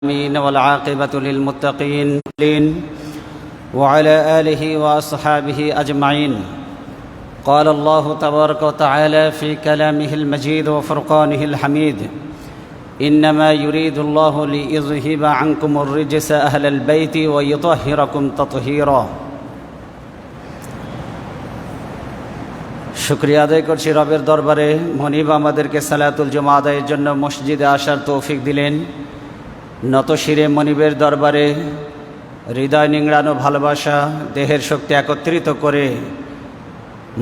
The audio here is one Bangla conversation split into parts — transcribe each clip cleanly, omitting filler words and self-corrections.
آمين والعاقبة للمتقين وعلى آله وأصحابه أجمعين. قال الله تبارك وتعالى في كلامه المجيد وفرقانه الحميد: إنما يريد الله ليذهب عنكم الرجس أهل البيت ويطهركم تطهيرا. শুকরিয়া আদায় করছি রবের দরবারে, মনিব আমাদেরকে সালাতুল জুমা আদায়ের জন্য মসজিদে আসার তৌফিক দিলেন। নত শিরে মনিবের দরবারে হৃদয় নিংড়ানো ভালোবাসা, দেহের শক্তি একত্রিত করে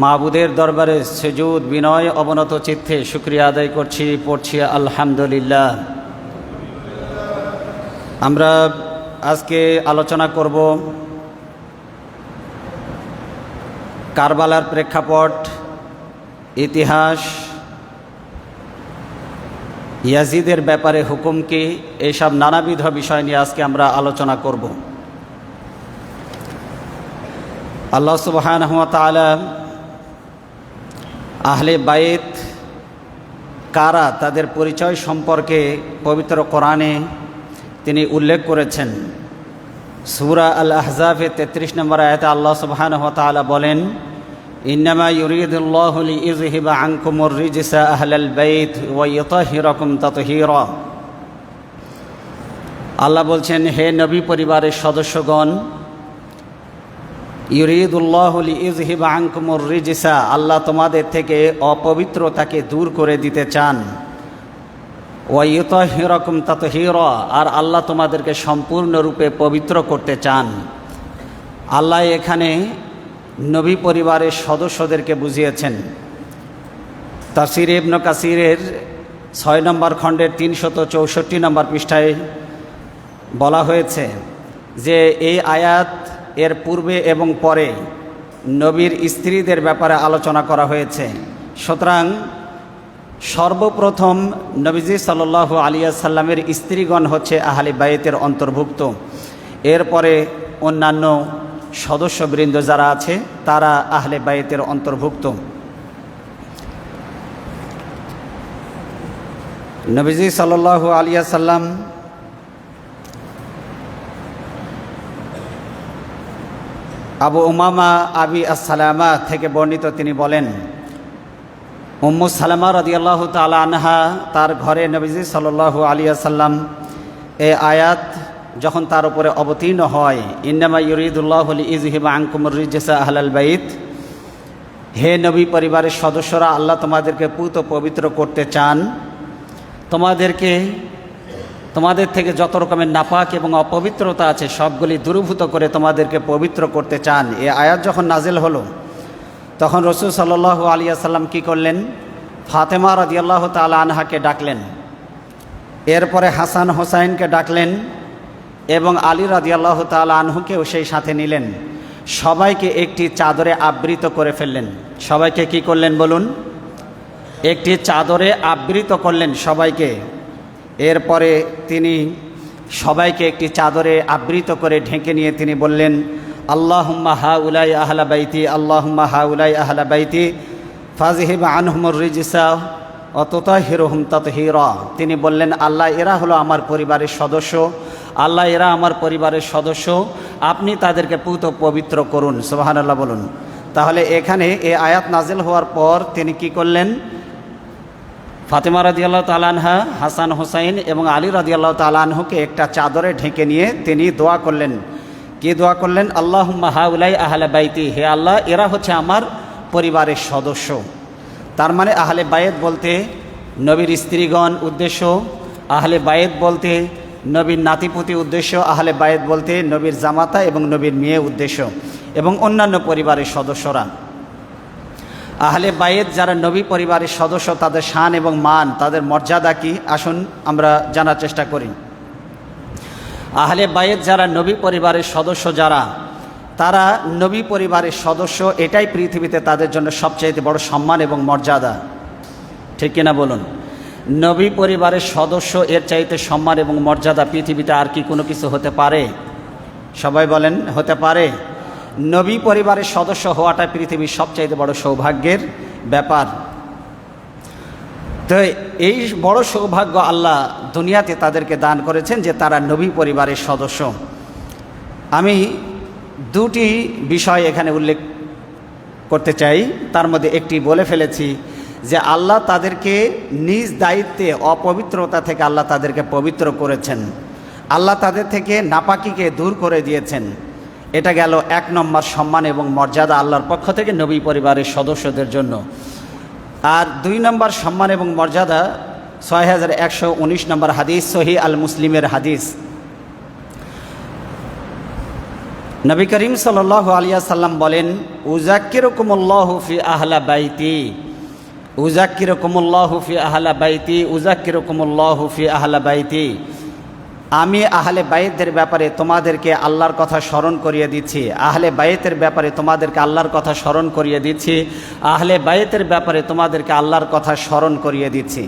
মাবুদের দরবারে সুজুদ বিনয় অবনত চিত্তে শুকরিয়া আদায় করছি, পড়ছি আলহামদুলিল্লাহ। আমরা আজকে আলোচনা করব কারবালার প্রেক্ষাপট, ইতিহাস, ইয়াজিদের ব্যাপারে হুকুম কি, এইসব নানাবিধ বিষয় নিয়ে আজকে আমরা আলোচনা করব। আল্লাহ সুবহানাহু ওয়া তাআলা আহলে বাইত কারা, তাদের পরিচয় সম্পর্কে পবিত্র কোরআনে তিনি উল্লেখ করেছেন। সূরা আল আহজাবের 33 নম্বর আয়াতে আল্লাহ সুবহানাহু ওয়া তাআলা বলেন: ইন্নামা ইউরিদুল্লাহু লিইযহিবা আনকুমুর রিজসা আহলাল বাইত ওয়া ইউতাহহিরাকুম তাতহীরা। আল্লাহ বলছেন, হে নবী পরিবারের সদস্যগণ, ইউরিদুল্লাহু লিইযহিবা আনকুমুর রিজসা, আল্লাহ তোমাদের থেকে অপবিত্রতাকে দূর করে দিতে চান। ওয়া ইউতাহহিরাকুম তাতহীরা, আর আল্লাহ তোমাদেরকে সম্পূর্ণরূপে পবিত্র করতে চান। আল্লাহ এখানে নবী পরিবারের সদস্যদেরকে বুঝিয়েছেন। তাফসীর ইবনে কাসিরের 6 নম্বর খণ্ডের 364 নম্বর পৃষ্ঠায় বলা হয়েছে যে এই আয়াত এর পূর্বে এবং পরে নবীর স্ত্রীদের ব্যাপারে আলোচনা করা হয়েছে। সুতরাং সর্বপ্রথম নবীজি সাল্লাল্লাহু আলাইহি ওয়াসাল্লামের স্ত্রীগণ হচ্ছে আহলে বাইতের অন্তর্ভুক্ত। এরপরে অন্যান্য সদস্যবৃন্দ যারা আছে তারা আহলে বাইতের অন্তর্ভুক্ত। নবীজি সাল্লাল্লাহু আলাইহি ওয়াসাল্লাম আবু উমামা আবি আসসালামা থেকে বর্ণিত, তিনি বলেন, উম্মু সালামা রাদিয়াল্লাহু তাআলা আনহা তার ঘরে নবীজি সাল্লাল্লাহু আলাইহি ওয়াসাল্লাম এই আয়াত যখন তার উপরে অবতীর্ণ হয়, ইন্নামা ইউরিদুল্লাহু লিইযহিবা আনকুমুর রিজসা আহলাল বাইত, হে নবী পরিবারের সদস্যরা, আল্লাহ তোমাদেরকে পূত পবিত্র করতে চান, তোমাদের থেকে যত রকমের নাপাক এবং অপবিত্রতা আছে সবগুলি দূরীভূত করে তোমাদেরকে পবিত্র করতে চান। এই আয়াত যখন নাজিল হলো তখন রাসূল সাল্লাল্লাহু আলাইহি ওয়াসাল্লাম কী করলেন? ফাতেমা রাদিয়াল্লাহু তাআলা আনহাকে ডাকলেন, এরপরে হাসান হোসাইনকে ডাকলেন এবং আলী রাদিয়াল্লাহু তাআলা আনহুকেও সেই সাথে নিলেন। সবাইকে একটি চাদরে আবৃত করে ফেললেন। সবাইকে কি করলেন বলুন? একটি চাদরে আবৃত করলেন সবাইকে। এরপরে তিনি সবাইকে একটি চাদরে আবৃত করে ঢেকে নিয়ে তিনি বললেন, আল্লাহুম্মা হাউলাই আহলা বাইতি, আল্লাহুম্মা হাউলাই আহলা বাইতি ফাযহিব আনহুমুর রিজসা ওয়া তুতাহহিরহুম তাতহীরা। তিনি বললেন, আল্লাহ এরা হলো আমার পরিবারের সদস্য, আল্লাহ এরা আমার পরিবারের সদস্য, আপনি তাদেরকে পূত পবিত্র করুন। সুবহানাল্লাহ বলুন। তাহলে এখানে এই আয়াত নাজিল হওয়ার পর তিনি কি করলেন? ফাতেমা রাদিয়াল্লাহু তাআলা আনহা, হাসান হোসাইন এবং আলী রাদিয়াল্লাহু তাআলা আনহুকে একটা চাদরে ঢেকে নিয়ে তিনি দোয়া করলেন। কি দোয়া করলেন? আল্লাহুম্মা হাউলাই আহলা বাইতি, হে আল্লাহ এরা হচ্ছে আমার পরিবারের সদস্য। তার মানে আহলে বাইত বলতে নবীর স্ত্রীগণ উদ্দেশ্য, আহলে বাইত বলতে নবীর নাতিপুতি উদ্দেশ্য, আহলে বাইত বলতে নবীর জামাতা এবং নবীর মেয়ে উদ্দেশ্য এবং অন্যান্য পরিবারের সদস্যরা। আহলে বাইত যারা নবী পরিবারের সদস্য, তাদের শান এবং মান, তাদের মর্যাদা কি, আসুন আমরা জানার চেষ্টা করি। আহলে বাইত যারা নবী পরিবারের সদস্য, যারা তারা নবী পরিবারের সদস্য, এটাই পৃথিবীতে তাদের জন্য সবচেয়ে বড় সম্মান এবং মর্যাদা। ঠিক কিনা বলুন? নবী পরিবারের সদস্য এর চাইতে সম্মান এবং মর্যাদা পৃথিবীতে আর কি কোনো কিছু হতে পারে? সবাই বলেন, হতে পারে? নবী পরিবারের সদস্য হওয়াটা পৃথিবীর সবচাইতে বড় সৌভাগ্যের ব্যাপার। তো এই বড় সৌভাগ্য আল্লাহ দুনিয়াতে তাদেরকে দান করেছেন যে তারা নবী পরিবারের সদস্য। আমি দুটি বিষয় এখানে উল্লেখ করতে চাই, তার মধ্যে একটি বলে ফেলেছি যে আল্লাহ তাদেরকে নিজ দায়িত্বে অপবিত্রতা থেকে আল্লাহ তাদেরকে পবিত্র করেছেন, আল্লাহ তাদের থেকে নাপাকিকে দূর করে দিয়েছেন। এটা গেল 1 নম্বর সম্মান এবং মর্যাদা আল্লাহর পক্ষ থেকে নবী পরিবারের সদস্যদের জন্য। আর 2 নম্বর সম্মান এবং মর্যাদা 6119 নম্বর হাদিস, সহিহ আল মুসলিমের হাদিস। নবী করিম সাল্লাল্লাহু আলাইহি ওয়াসাল্লাম বলেন, উযাক্কিরুকুমুল্লাহু ফি আহলা বাইতি, উযাক্কিরুকুমুল্লাহু ফি আহলা বাইতি, উযাক্কিরুকুমুল্লাহু ফি আহলা বাইতি। আমি আহলে বাইতের ব্যাপারে তোমাদেরকে আল্লাহর কথা স্মরণ করিয়ে দিচ্ছি, আহলে বাইতের ব্যাপারে তোমাদেরকে আল্লাহর কথা স্মরণ করিয়ে দিচ্ছি, আহলে বাইতের ব্যাপারে তোমাদেরকে আল্লাহর কথা স্মরণ করিয়ে দিচ্ছি।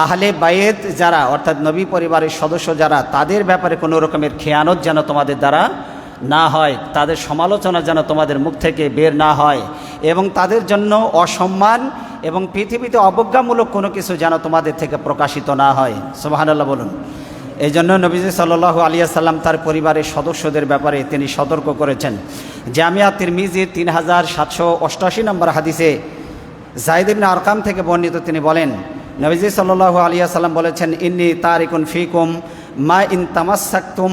আহলে বাইত যারা, অর্থাৎ নবী পরিবারের সদস্য যারা, তাদের ব্যাপারে কোনো রকমের খেয়ানত যেন তোমাদের দ্বারা না হয়, তাদের সমালোচনা যেন তোমাদের মুখ থেকে বের না হয়, এবং তাদের জন্য অসম্মান এবং পৃথিবীতে অবজ্ঞামূলক কোনো কিছু যেন তোমাদের থেকে প্রকাশিত না হয়। সুবহানাল্লাহ বলুন। এই জন্য নবীজি সাল্লাল্লাহু আলাইহি ওয়াসাল্লাম তার পরিবারের সদস্যদের ব্যাপারে তিনি সতর্ক করেছেন। জামিয়া তিরমিজির 3788 নম্বর হাদিসে যায়েদ ইবনে আরকাম থেকে বর্ণিত, তিনি বলেন, নবীজি সাল্লাল্লাহু আলাইহি ওয়াসাল্লাম বলেছেন, ইন্নী তারিকুন ফিকুম মা ইন তামাসসাকতুম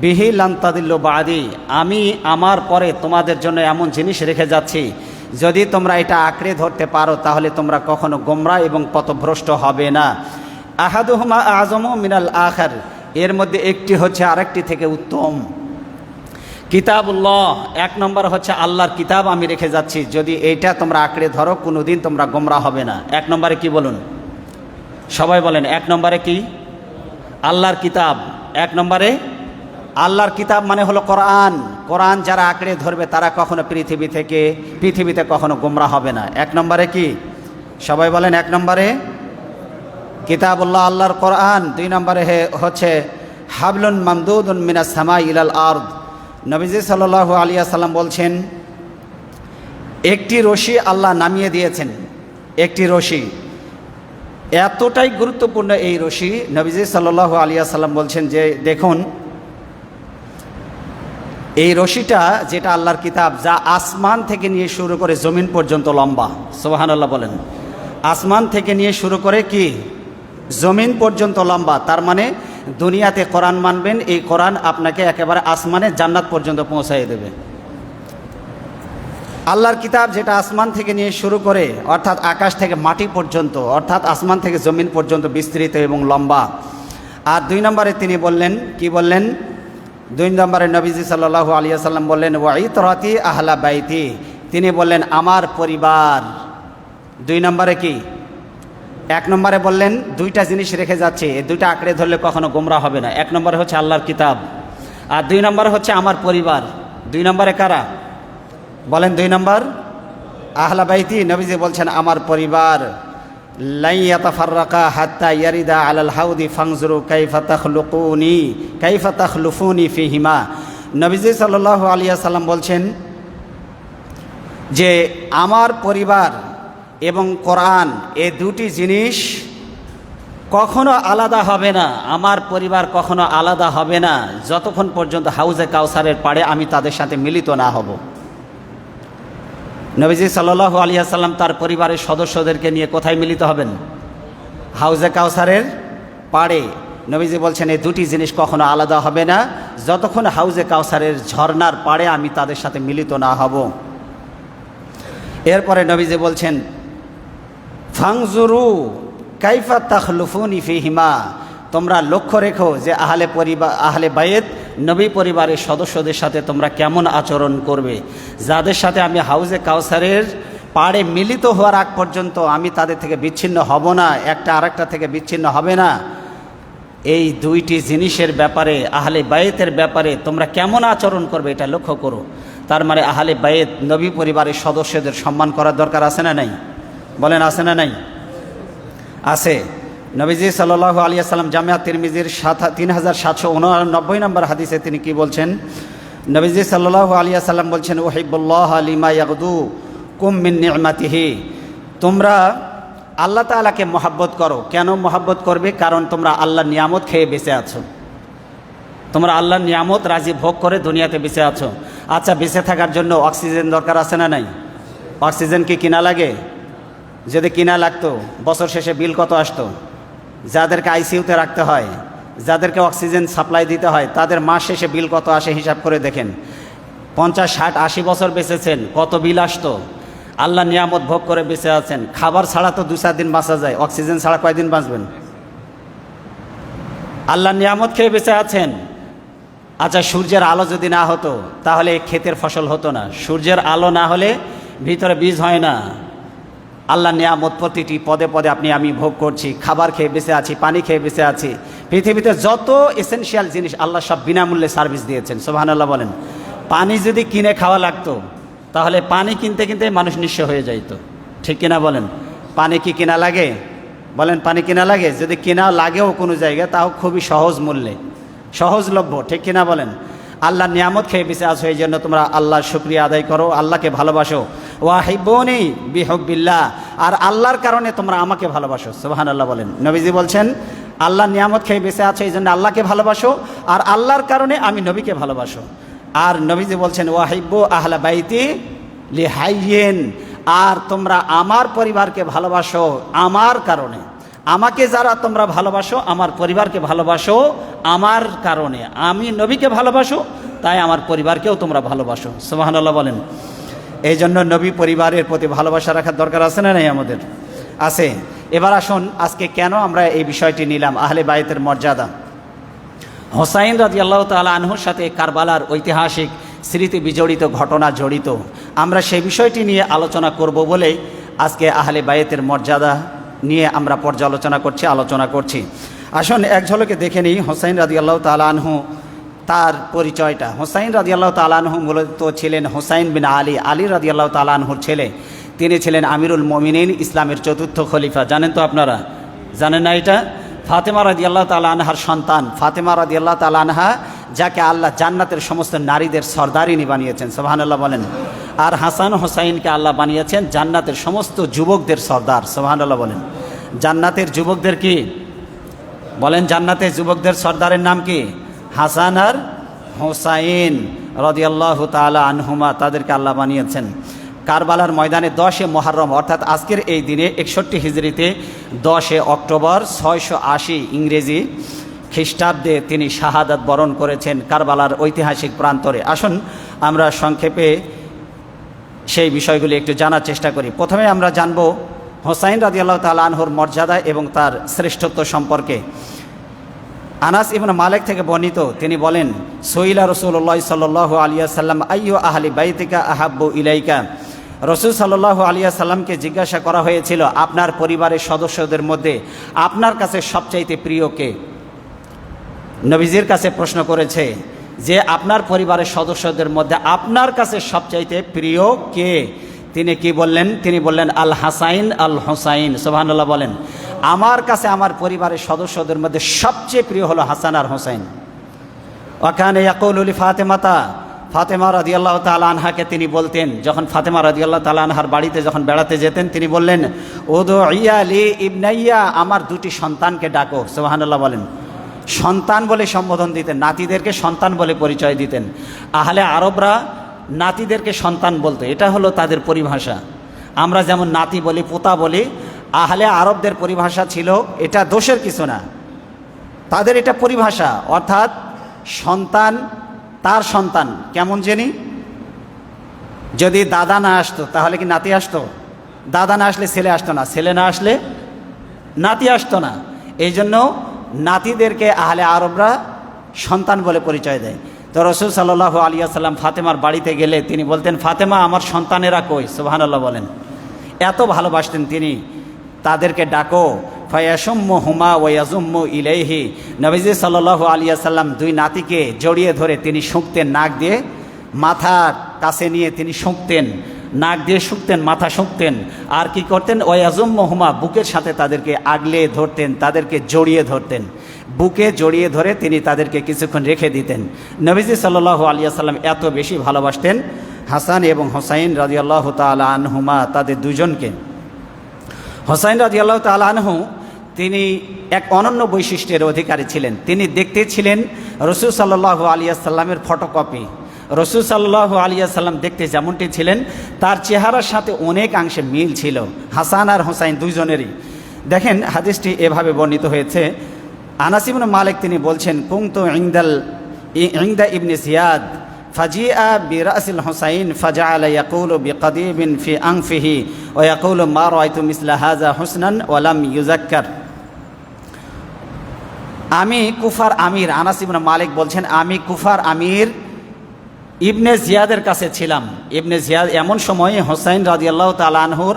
বিহি লান তাদিল্লু বাদি। আমি আমার পরে তোমাদের জন্য এমন জিনিস রেখে যাচ্ছি, যদি তোমরা এটা আঁকড়ে ধরতে পারো তাহলে তোমরা কখনো গোমরাহ এবং পথভ্রষ্ট হবে না। আহাদুহুমা আযমু মিনাল আখার, এর মধ্যে একটি হচ্ছে আরেকটি থেকে উত্তম। কিতাবুল্লাহ, 1 নম্বর হচ্ছে আল্লাহর কিতাব আমি রেখে যাচ্ছি, যদি এইটা তোমরা আঁকড়ে ধরো কোনোদিন তোমরা গোমরাহ হবে না। 1 নম্বরে কি বলুন, সবাই বলেন 1 নম্বরে কি? আল্লাহর কিতাব। 1 নম্বরে আল্লাহর কিতাব মানে হলো কোরআন। কোরআন যারা আঁকড়ে ধরবে তারা কখনো পৃথিবীতে কখনো গোমরাহ হবে না। 1 নম্বরে কি? সবাই বলেন 1 নম্বরে কিতাবুল্লাহ, আল্লাহর কোরআন। 2 নম্বরে হচ্ছে হাবলুন মামদুদুন মিনাস সামাই ইলাল আরদ। নবীজি সাল্লাল্লাহু আলাইহি ওয়াসাল্লাম বলছেন, একটি রশি আল্লাহ নামিয়ে দিয়েছেন, একটি রশি। এতটাই গুরুত্বপূর্ণ এই রশি, নবীজি সাল্লাল্লাহু আলাইহি ওয়াসাল্লাম বলছেন যে দেখুন, এই রশিটা যেটা আল্লাহর কিতাব, যা আসমান থেকে নিয়ে শুরু করে জমিন পর্যন্ত লম্বা। সুবহানাল্লাহ বলেন। আসমান থেকে নিয়ে শুরু করে কি জমিন পর্যন্ত লম্বা। তার মানে দুনিয়াতে কোরআন মানবেন, এই কোরআন আপনাকে একেবারে আসমানে জান্নাত পর্যন্ত পৌঁছায় দেবে। আল্লাহর কিতাব যেটা আসমান থেকে নিয়ে শুরু করে, অর্থাৎ আকাশ থেকে মাটি পর্যন্ত, অর্থাৎ আসমান থেকে জমিন পর্যন্ত বিস্তৃত এবং লম্বা। আর 2 নম্বরে তিনি বললেন, কি বললেন? 2 নম্বরে নবীজি সাল্লাল্লাহু আলাইহি ওয়াসাল্লাম বললেন, ওয়াইতরাতি আহলা বাইতি, তিনি বললেন আমার পরিবার। 2 নম্বরে কি? 1 নম্বরে বললেন 2টা জিনিস রেখে যাচ্ছে, এই 2টা আঁকড়ে ধরলে কখনো গোমরাহ হবে না। 1 নম্বরে হচ্ছে আল্লাহর কিতাব, আর 2 নম্বরে হচ্ছে আমার পরিবার। 2 নম্বরে কারা বলেন? 2 নম্বর আহলা বাইতি। নবীজি বলছেন আমার পরিবার। লাই ইয়াতাফাররাকা হাত্তা ইয়ারিদা আলাল হাউদি ফানজুরু কাইফা তাখলুফুনি ফিহিমা। নবীজি সাল্লাল্লাহু আলাইহি ওয়াসাল্লাম বলছেন যে আমার পরিবার এবং কোরআন, এই 2টি জিনিস কখনো আলাদা হবে না। আমার পরিবার কখনো আলাদা হবে না যতক্ষণ পর্যন্ত হাউজে কাউসারের পাড়ে আমি তাদের সাথে মিলিত না হব। নবীজি সাল্লাল্লাহু আলাইহি ওয়াসাল্লাম তার পরিবারের সদস্যদেরকে নিয়ে কোথায় মিলিত হবেন? হাউজে কাউসারের পাড়ে। নবীজি বলছেন এই 2টি জিনিস কখনো আলাদা হবে না যতক্ষণ হাউজে কাউসারের ঝর্ণার পাড়ে আমি তাদের সাথে মিলিত না হব। এরপরে নবীজি বলছেন, ফাংজুরু কাইফা তাখলুফুনি ফিহিমা, তোমরা লক্ষ্য রেখো যে আহলে বাইত নবী পরিবারের সদস্যদের সাথে তোমরা কেমন আচরণ করবে। যাদের সাথে আমি হাউজে কাউসারের পাড়ে মিলিত হওয়ার আগ পর্যন্ত আমি তাদের থেকে বিচ্ছিন্ন হব না, একটা আরেকটা থেকে বিচ্ছিন্ন হবে না। এই 2টি জিনিসের ব্যাপারে, আহলে বাইতের ব্যাপারে তোমরা কেমন আচরণ করবে এটা লক্ষ্য করো। তার মানে আহলে বাইত নবী পরিবারের সদস্যদের সম্মান করার দরকার আছে না নাই? বলেন আছে না নাই? আছে। নবীজি সাল্লাল্লাহু আলাইহি ওয়াসাল্লাম জামিয়া তিরমিজির 3789 নম্বর হাদিসে তিনি কি বলছেন? নবীজি সাল্লাল্লাহু আলাইহি ওয়াসাল্লাম বলছেন, উহিব্বুল্লাহ লিমা ইয়াগদু কুম মিন নি'মাতিহি, তোমরা আল্লাহ তাআলাকে মহাব্বত করো। কেন মহাব্বত করবে? কারণ তোমরা আল্লাহর নিয়ামত খেয়ে বেঁচে আছো, তোমরা আল্লাহর নিয়ামত রাজি ভোগ করে দুনিয়াতে বেঁচে আছো। আচ্ছা, বেঁচে থাকার জন্য অক্সিজেন দরকার আছে না নাই? অক্সিজেন কি কিনা লাগে? যদি কিনা লাগতো বছর শেষে বিল কত আসতো? যাদেরকে আইসিইউতে রাখতে হয়, যাদেরকে অক্সিজেন সাপ্লাই দিতে হয়, তাদের মাস শেষে বিল কত আসে হিসাব করে দেখেন। 50, 60, 80 বছর বেঁচেছেন, কত বিল আসতো? আল্লাহ নিয়ামত ভোগ করে বেঁচে আছেন। খাবার ছাড়া তো 2-4 দিন বাঁচা যায়, অক্সিজেন ছাড়া কয়দিন বাঁচবেন? আল্লাহ নিয়ামত খেয়ে বেঁচে আছেন। আচ্ছা, সূর্যের আলো যদি না হতো তাহলে ক্ষেতের ফসল হতো না। সূর্যের আলো না হলে ভিতরে বীজ হয় না। আল্লাহ নিয়ামত প্রতিটি পদে পদে আপনি আমি ভোগ করছি। খাবার খেয়ে বেঁচে আছি, পানি খেয়ে বেঁচে আছি। পৃথিবীতে যত এসেনশিয়াল জিনিস আল্লাহ সব বিনামূল্যে সার্ভিস দিয়েছেন। সুবহানাল্লাহ বলেন। পানি যদি কিনে খাওয়া লাগতো তাহলে পানি কিনতে কিনতে মানুষ নিঃস্ব হয়ে যাইতো, ঠিক কিনা বলেন? পানি কি কিনা লাগে? বলেন, পানি কিনা লাগে? যদি কিনা লাগেও কোনো জায়গায়, তাও খুবই সহজ মূল্যে, সহজলভ্য, ঠিক কিনা বলেন? আল্লাহর নিয়ামত খেয়ে বেঁচে আছো, এই জন্য তোমরা আল্লাহর শুকরিয়া আদায় করো, আল্লাহকে ভালোবাসো। ওয়াহিব্বুনি বিহুব্বিল্লাহ, আর আল্লাহর কারণে তোমরা আমাকে ভালোবাসো। সুবহানাল্লাহ বলেন। নবীজি বলছেন, আল্লাহর নিয়ামত খেয়ে বেঁচে আছো এই জন্য আল্লাহকে ভালোবাসো, আর আল্লাহর কারণে আমি নবীকে ভালোবাসো। আর নবীজি বলছেন, ওয়াহিব্বু আহলা বাইতি লিহাইয়িন, আর তোমরা আমার পরিবারকে ভালোবাসো আমার কারণে। আমাকে যারা তোমরা ভালোবাসো, আমার পরিবারকে ভালোবাসো আমার কারণে। আমি নবীকে ভালোবাসো, তাই আমার পরিবারকেও তোমরা ভালোবাসো। সুবহানাল্লাহ বলেন। এই জন্য নবী পরিবারের প্রতি ভালোবাসা রাখার দরকার আছে না নাই? আমাদের আছে। এবার আসুন, আজকে কেন আমরা এই বিষয়টি নিলাম, আহলে বাইতের মর্যাদা। হোসাইন রাদিয়াল্লাহু তাআলা আনহুর সাথে কারবালার ঐতিহাসিক স্মৃতি বিজড়িত ঘটনা জড়িত। আমরা সেই বিষয়টি নিয়ে আলোচনা করব বলেই আজকে আহলে বাইতের মর্যাদা নিয়ে আমরা আলোচনা করছি। আসুন এক ঝলকে দেখে নিই হোসাইন রাদিয়াল্লাহু তাআলা আনহু, তার পরিচয়টা। হোসাইন রাদিয়াল্লাহু তাআলা আনহু মূলত ছিলেন হোসাইন বিন আলী রাদিয়াল্লাহু তাআলা আনহুর ছেলে। তিনি ছিলেন আমিরুল মুমিনিন, ইসলামের চতুর্থ খলিফা। জানেন তো আপনারা? জানেন না এটা? ফাতেমা রাদিয়াল্লাহু তাআলা আনহার সন্তান। ফাতেমা রাদিয়াল্লাহু তাআলা আনহা, যাকে আল্লাহ জান্নাতের সমস্ত নারীদের সর্দারিনী বানিয়েছেন। সুবহানাল্লাহ বলেন। আর হাসান হোসাইনকে আল্লাহ বানিয়েছেন জান্নাতের সমস্ত যুবকদের সর্দার। সুবহানাল্লাহ বলেন। জান্নাতের যুবকদের কি বলেন? জান্নাতের যুবকদের সর্দারের নাম কি? হাসান আর হোসাইন রাদিয়াল্লাহু তাআলা আনহুমা, তাদেরকে আল্লাহ বানিয়েছেন। কারবালার ময়দানে 10 মুহররম অর্থাৎ আজকের এই দিনে 61 হিজরিতে 10 অক্টোবর 680 ইংরেজি খ্রিস্টাব্দে তিনি শাহাদাত বরণ করেছেন কারবালার ঐতিহাসিক প্রান্তরে। আসুন আমরা সংক্ষেপে সেই বিষয়গুলি একটু জানার চেষ্টা করি। প্রথমে আমরা জানব হোসাইন রাদিয়াল্লাহু তাআলা আনহুর মর্যাদা এবং তার শ্রেষ্ঠত্ব সম্পর্কে। আনাস ইবনে মালিক থেকে বর্ণিত, তিনি বলেন, সইলা রাসূলুল্লাহ সাল্লাল্লাহু আলাইহি ওয়াসাল্লাম আইয়ু আহলি বাইতিকা আহাব্বু ইলাইকা। রাসূল সাল্লাল্লাহু আলাইহি ওয়াসাল্লামকে জিজ্ঞাসা করা হয়েছিল, আপনার পরিবারের সদস্যদের মধ্যে আপনার কাছে সবচাইতে প্রিয় কে? নবীজির কাছে প্রশ্ন করেছে যে আপনার পরিবারের সদস্যদের মধ্যে আপনার কাছে সবচাইতে প্রিয় কে? তিনি কি বললেন? তিনি বললেন, আল হাসাইন আল হোসাইন। সুবহানাল্লাহ বলেন। আমার কাছে আমার পরিবারের সদস্যদের মধ্যে সবচেয়ে প্রিয় হলো হাসান আর হোসাইন। ওয়াকানা ইয়াকুলু লি ফাতেমাতা, ফাতেমা রাদিয়াল্লাহু তাআলা আনহাকে তিনি বলতেন, যখন ফাতেমা রাদিয়াল্লাহু তাআলা আনহার বাড়িতে যখন বেড়াতে যেতেন, তিনি বললেন, উদুইয়া লি ইবনাইয়া, আমার দুটি সন্তানকে ডাকো। সুবহানাল্লাহ বলেন। সন্তান বলে সম্বোধন দিতেন, নাতিদেরকে সন্তান বলে পরিচয় দিতেন। আহলে আরবরা নাতিদেরকে সন্তান বলতো, এটা হলো তাদের পরিভাষা। আমরা যেমন নাতি বলি, পোতা বলি, আহলে আরবদের পরিভাষা ছিল, এটা দোষের কিছু না, তাদের এটা পরিভাষা। অর্থাৎ সন্তান, তার সন্তান কেমন জানি, যদি দাদা না আসতো তাহলে কি নাতি আসতো? দাদা না আসলে ছেলে আসতো না, ছেলে না আসলে নাতি আসতো না। এই জন্য নাতিদেরকে আহলে আরবরা সন্তান বলে পরিচয় দেয়। তো রাসূল সাল্লাল্লাহু আলাইহি ওয়াসাল্লাম ফাতেমার বাড়িতে গেলে তিনি বলতেন, ফাতেমা, আমার সন্তানেরা কই? সুবহানাল্লাহ বলেন। এত ভালোবাসতেন তিনি। তাদেরকে ডাকো। ফায়াশুম্মুহুমা ওয়া ইয়াজুম্মু ইলাইহি। নবীজি সাল্লাল্লাহু আলাইহি ওয়াসাল্লাম দুই নাতিকে জড়িয়ে ধরে তিনি শুঁকতেন, নাক দিয়ে মাথার কাছে নিয়ে তিনি শুঁকতেন, নাক দিয়ে শুঁকতেন, মাথা শুঁকতেন। আর কি করতেন? ওয়া ইয়াজুম্মুহুমা, বুকের সাথে তাদেরকে আগলে ধরতেন, তাদেরকে জড়িয়ে ধরতেন। বুকে জড়িয়ে ধরে তিনি তাদেরকে কিছুক্ষণ রেখে দিতেন। নবীজি সাল্লাল্লাহু আলাইহি ওয়াসাল্লাম এত বেশি ভালোবাসতেন হাসান এবং হোসাইন রাদিয়াল্লাহু তাআলা আনহুমা, তাদের দুজনকে। হোসাইন রাদিয়াল্লাহু তাআলা আনহু তিনি এক অনন্য বৈশিষ্ট্যের অধিকারী ছিলেন। তিনি দেখতে ছিলেন রাসূল সাল্লাল্লাহু আলাইহি ওয়াসাল্লামের ফটোকপি। রাসূল সাল্লাল্লাহু আলাইহি ওয়াসাল্লাম দেখতে যেমনটি ছিলেন তার চেহারার সাথে অনেকাংশে মিল ছিল হাসান আর হোসাইন দুইজনেরই। দেখেন হাদিসটি এভাবে বর্ণিত হয়েছে। আনাস ইবনে মালিক তিনি বলছেন, কুনতু ইনদা ইবনে জিয়াদ ফাজিআ বিরাসিল হুসাইন ফাজআলা ইয়াকুলু বিকাদিবিন ফি আনফিহি ওয়া ইয়াকুলু মা রাআইতু মিসলা হাযা হুসনান ওয়া লাম ইউযাক্কার। আমি কুফার আমির, আনাস ইবনে মালিক বলছেন, আমি কুফার আমির ইবনে জিয়াদের কাছে ছিলাম। ইবনে জিয়াদ এমন সময় হোসাইন রাদিয়াল্লাহু তাআলা আনহুর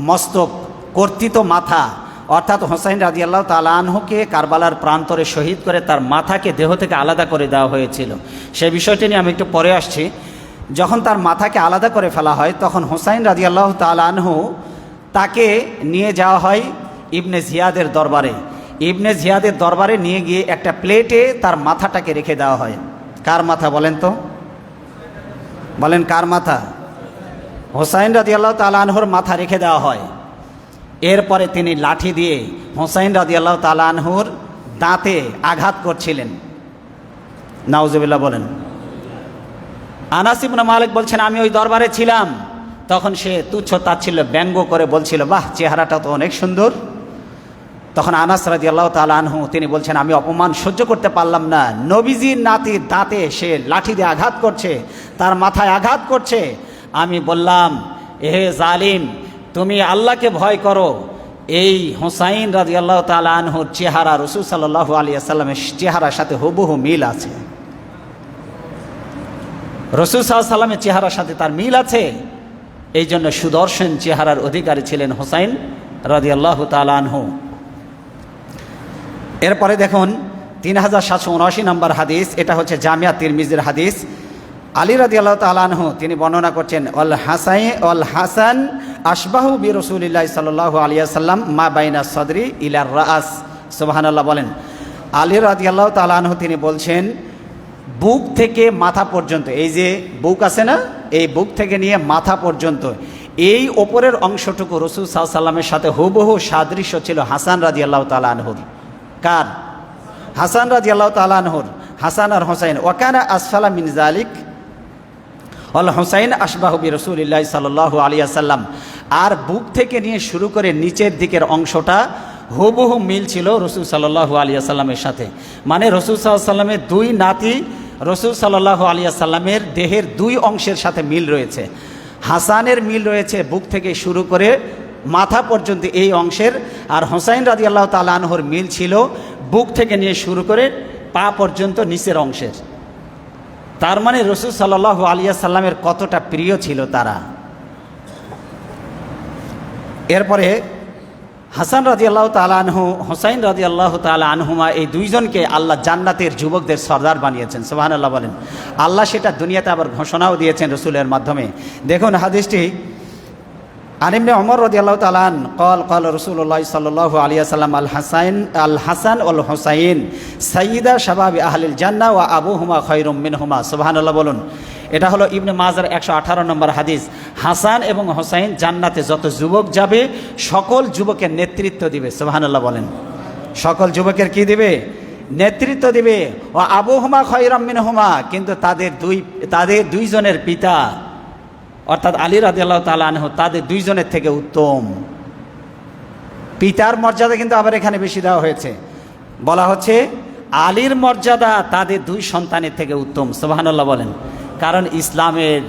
মস্তক, কর্তিত মাথা, অর্থাৎ হোসাইন রাদিয়াল্লাহু তাআলা আনহুকে কারবালার প্রান্তরে শহীদ করে তার মাথাকে দেহ থেকে আলাদা করে দেওয়া হয়েছিল। সেই বিষয়টি নিয়ে আমি একটু পরে আসছি। যখন তার মাথাকে আলাদা করে ফেলা হয় তখন হোসাইন রাদিয়াল্লাহু তাআলা আনহু তাকে নিয়ে যাওয়া হয় ইবনে জিয়াদের দরবারে। ইবনে জিয়াদের দরবারে নিয়ে গিয়ে একটা প্লেটে তার মাথাটাকে রেখে দেওয়া হয়। কার মাথা বলেন তো? বলেন কার মাথা? হোসাইন রাদিয়াল্লাহু তাআলা আনহুর মাথা রেখে দেওয়া হয়। এরপরে তিনি লাঠি দিয়ে হোসাইন রাদিয়াল্লাহু তাআলা আনহুর দাঁতে আঘাত করছিলেন। নাউজুবিল্লাহ বলেন। আনাস ইবনে মালিক বলছেন, আমি ওই দরবারে ছিলাম। তখন সে তুচ্ছ তাচ্ছিল্য ব্যঙ্গ করে বলছিল, বাহ, চেহারাটা তো অনেক সুন্দর। তখন আনাস রাদিয়াল্লাহু তাআলা আনহু তিনি বলছেন, আমি অপমান সহ্য করতে পারলাম না। নবীজির নাতির দাঁতে সে লাঠি দিয়ে আঘাত করছে, তার মাথায় আঘাত করছে। আমি বললাম, হে জালিম, তুমি আল্লাহকে ভয় করো। এই হোসাইন রাদিয়াল্লাহু তাআলা আনহুর চেহারা রাসূল সাল্লাল্লাহু আলাইহি ওয়াসাল্লামের চেহারার সাথে হুবহু মিল আছে। রাসূল সাল্লাল্লাহু আলাইহি ওয়াসাল্লামের চেহারার সাথে তার মিল আছে। এই জন্য সুদর্শন চেহারার অধিকারী ছিলেন হোসাইন রাদিয়াল্লাহু তাআলা আনহু। এরপরে দেখুন 3779 নম্বর হাদিস, এটা হচ্ছে জামিয়া তিরমিজির হাদিস। আলী রাদিয়াল্লাহু তাআলা আনহু তিনি বর্ণনা করছেন, অল হাসান আশবাহু বি রাসূলিল্লাহি সাল্লাল্লাহু আলাইহি ওয়াসাল্লাম মা বাইনা সদরি ইলা রাস। সুবহানাল্লাহ বলেন। আলী রাদিয়াল্লাহু তাআলা আনহু তিনি বলছেন, বুক থেকে মাথা পর্যন্ত, এই যে বুক আছে না, এই বুক থেকে নিয়ে মাথা পর্যন্ত এই ওপরের অংশটুকু রাসূল সাল্লাল্লাহু আলাইহি ওয়াসাল্লামের সাথে হুবহু সাদৃশ্য ছিল হাসান রাদিয়াল্লাহু তাআলা আনহুর। কার? হাসান রাদিয়াল্লাহু তাআলা আনহুর। হাসান আর হোসাইন। ওয়াকানা আসফালা মিন যালিক অল হোসাইন আশবাহু বি রাসূলিল্লাহি সাল্লাল্লাহু আলাইহি ওয়াসাল্লাম। আর বুক থেকে নিয়ে শুরু করে নিচের দিকের অংশটা হুবহু মিল ছিল রাসূল সাল্লাল্লাহু আলাইহি ওয়াসাল্লামের সাথে। মানে রাসূল সাল্লাল্লাহু আলাইহি ওয়াসাল্লামের দুই নাতি রাসূল সাল্লাল্লাহু আলাইহি ওয়াসাল্লামের দেহের দুই অংশের সাথে মিল রয়েছে। হাসানের মিল রয়েছে বুক থেকে শুরু করে মাথা পর্যন্ত এই অংশের, আর হোসাইন রাদিয়াল্লাহু তাআলা আনহুর মিল ছিল বুক থেকে নিয়ে শুরু করে পা পর্যন্ত নিচের অংশের। তার মানে রাসূল সাল্লাল্লাহু আলাইহি ওয়াসাল্লামের কতটা প্রিয় ছিল তারা। এরপরে হাসান রাদিয়াল্লাহু তাআলা আনহু, হোসাইন রাদিয়াল্লাহু তাআলা আনহুমা, এই দুইজনকে আল্লাহ জান্নাতের যুবকদের সর্দার বানিয়েছেন। সুবহানাল্লাহ বলেন। আল্লাহ সেটা দুনিয়াতে আবার ঘোষণাও দিয়েছেন রসুলের মাধ্যমে। দেখুন হাদিসটি, আন ইবনে ওমর রাদিয়াল্লাহু তাআলা আন قال قال رسول الله صلى الله عليه وسلم الحسن والحسين سيدا شباب اهل الجنه وابوهما خير منهما। সুবহানাল্লাহ বলুন। এটা হলো ইবনে মাজার 118 নম্বর হাদিস। হাসান এবং হোসাইন জান্নাতে যত যুবক যাবে সকল যুবকের নেতৃত্ব দিবে। সুবহানাল্লাহ বলেন। সকল যুবকের কি দিবে? নেতৃত্ব দিবে। ও আবুহুমা খায়রাম মিনহুমা, কিন্তু তাদের দুইজনের পিতা অর্থাৎ আলী রাদিয়াল্লাহু তাআলা আনহু তাদের দুইজনের থেকে উত্তম। পিতার মর্যাদা কিন্তু আবার এখানে বেশি দেওয়া হয়েছে। বলা হচ্ছে আলীর মর্যাদা তাদের দুই সন্তানের থেকে উত্তম। সুবহানাল্লাহ বলেন। কারণ ইসলামের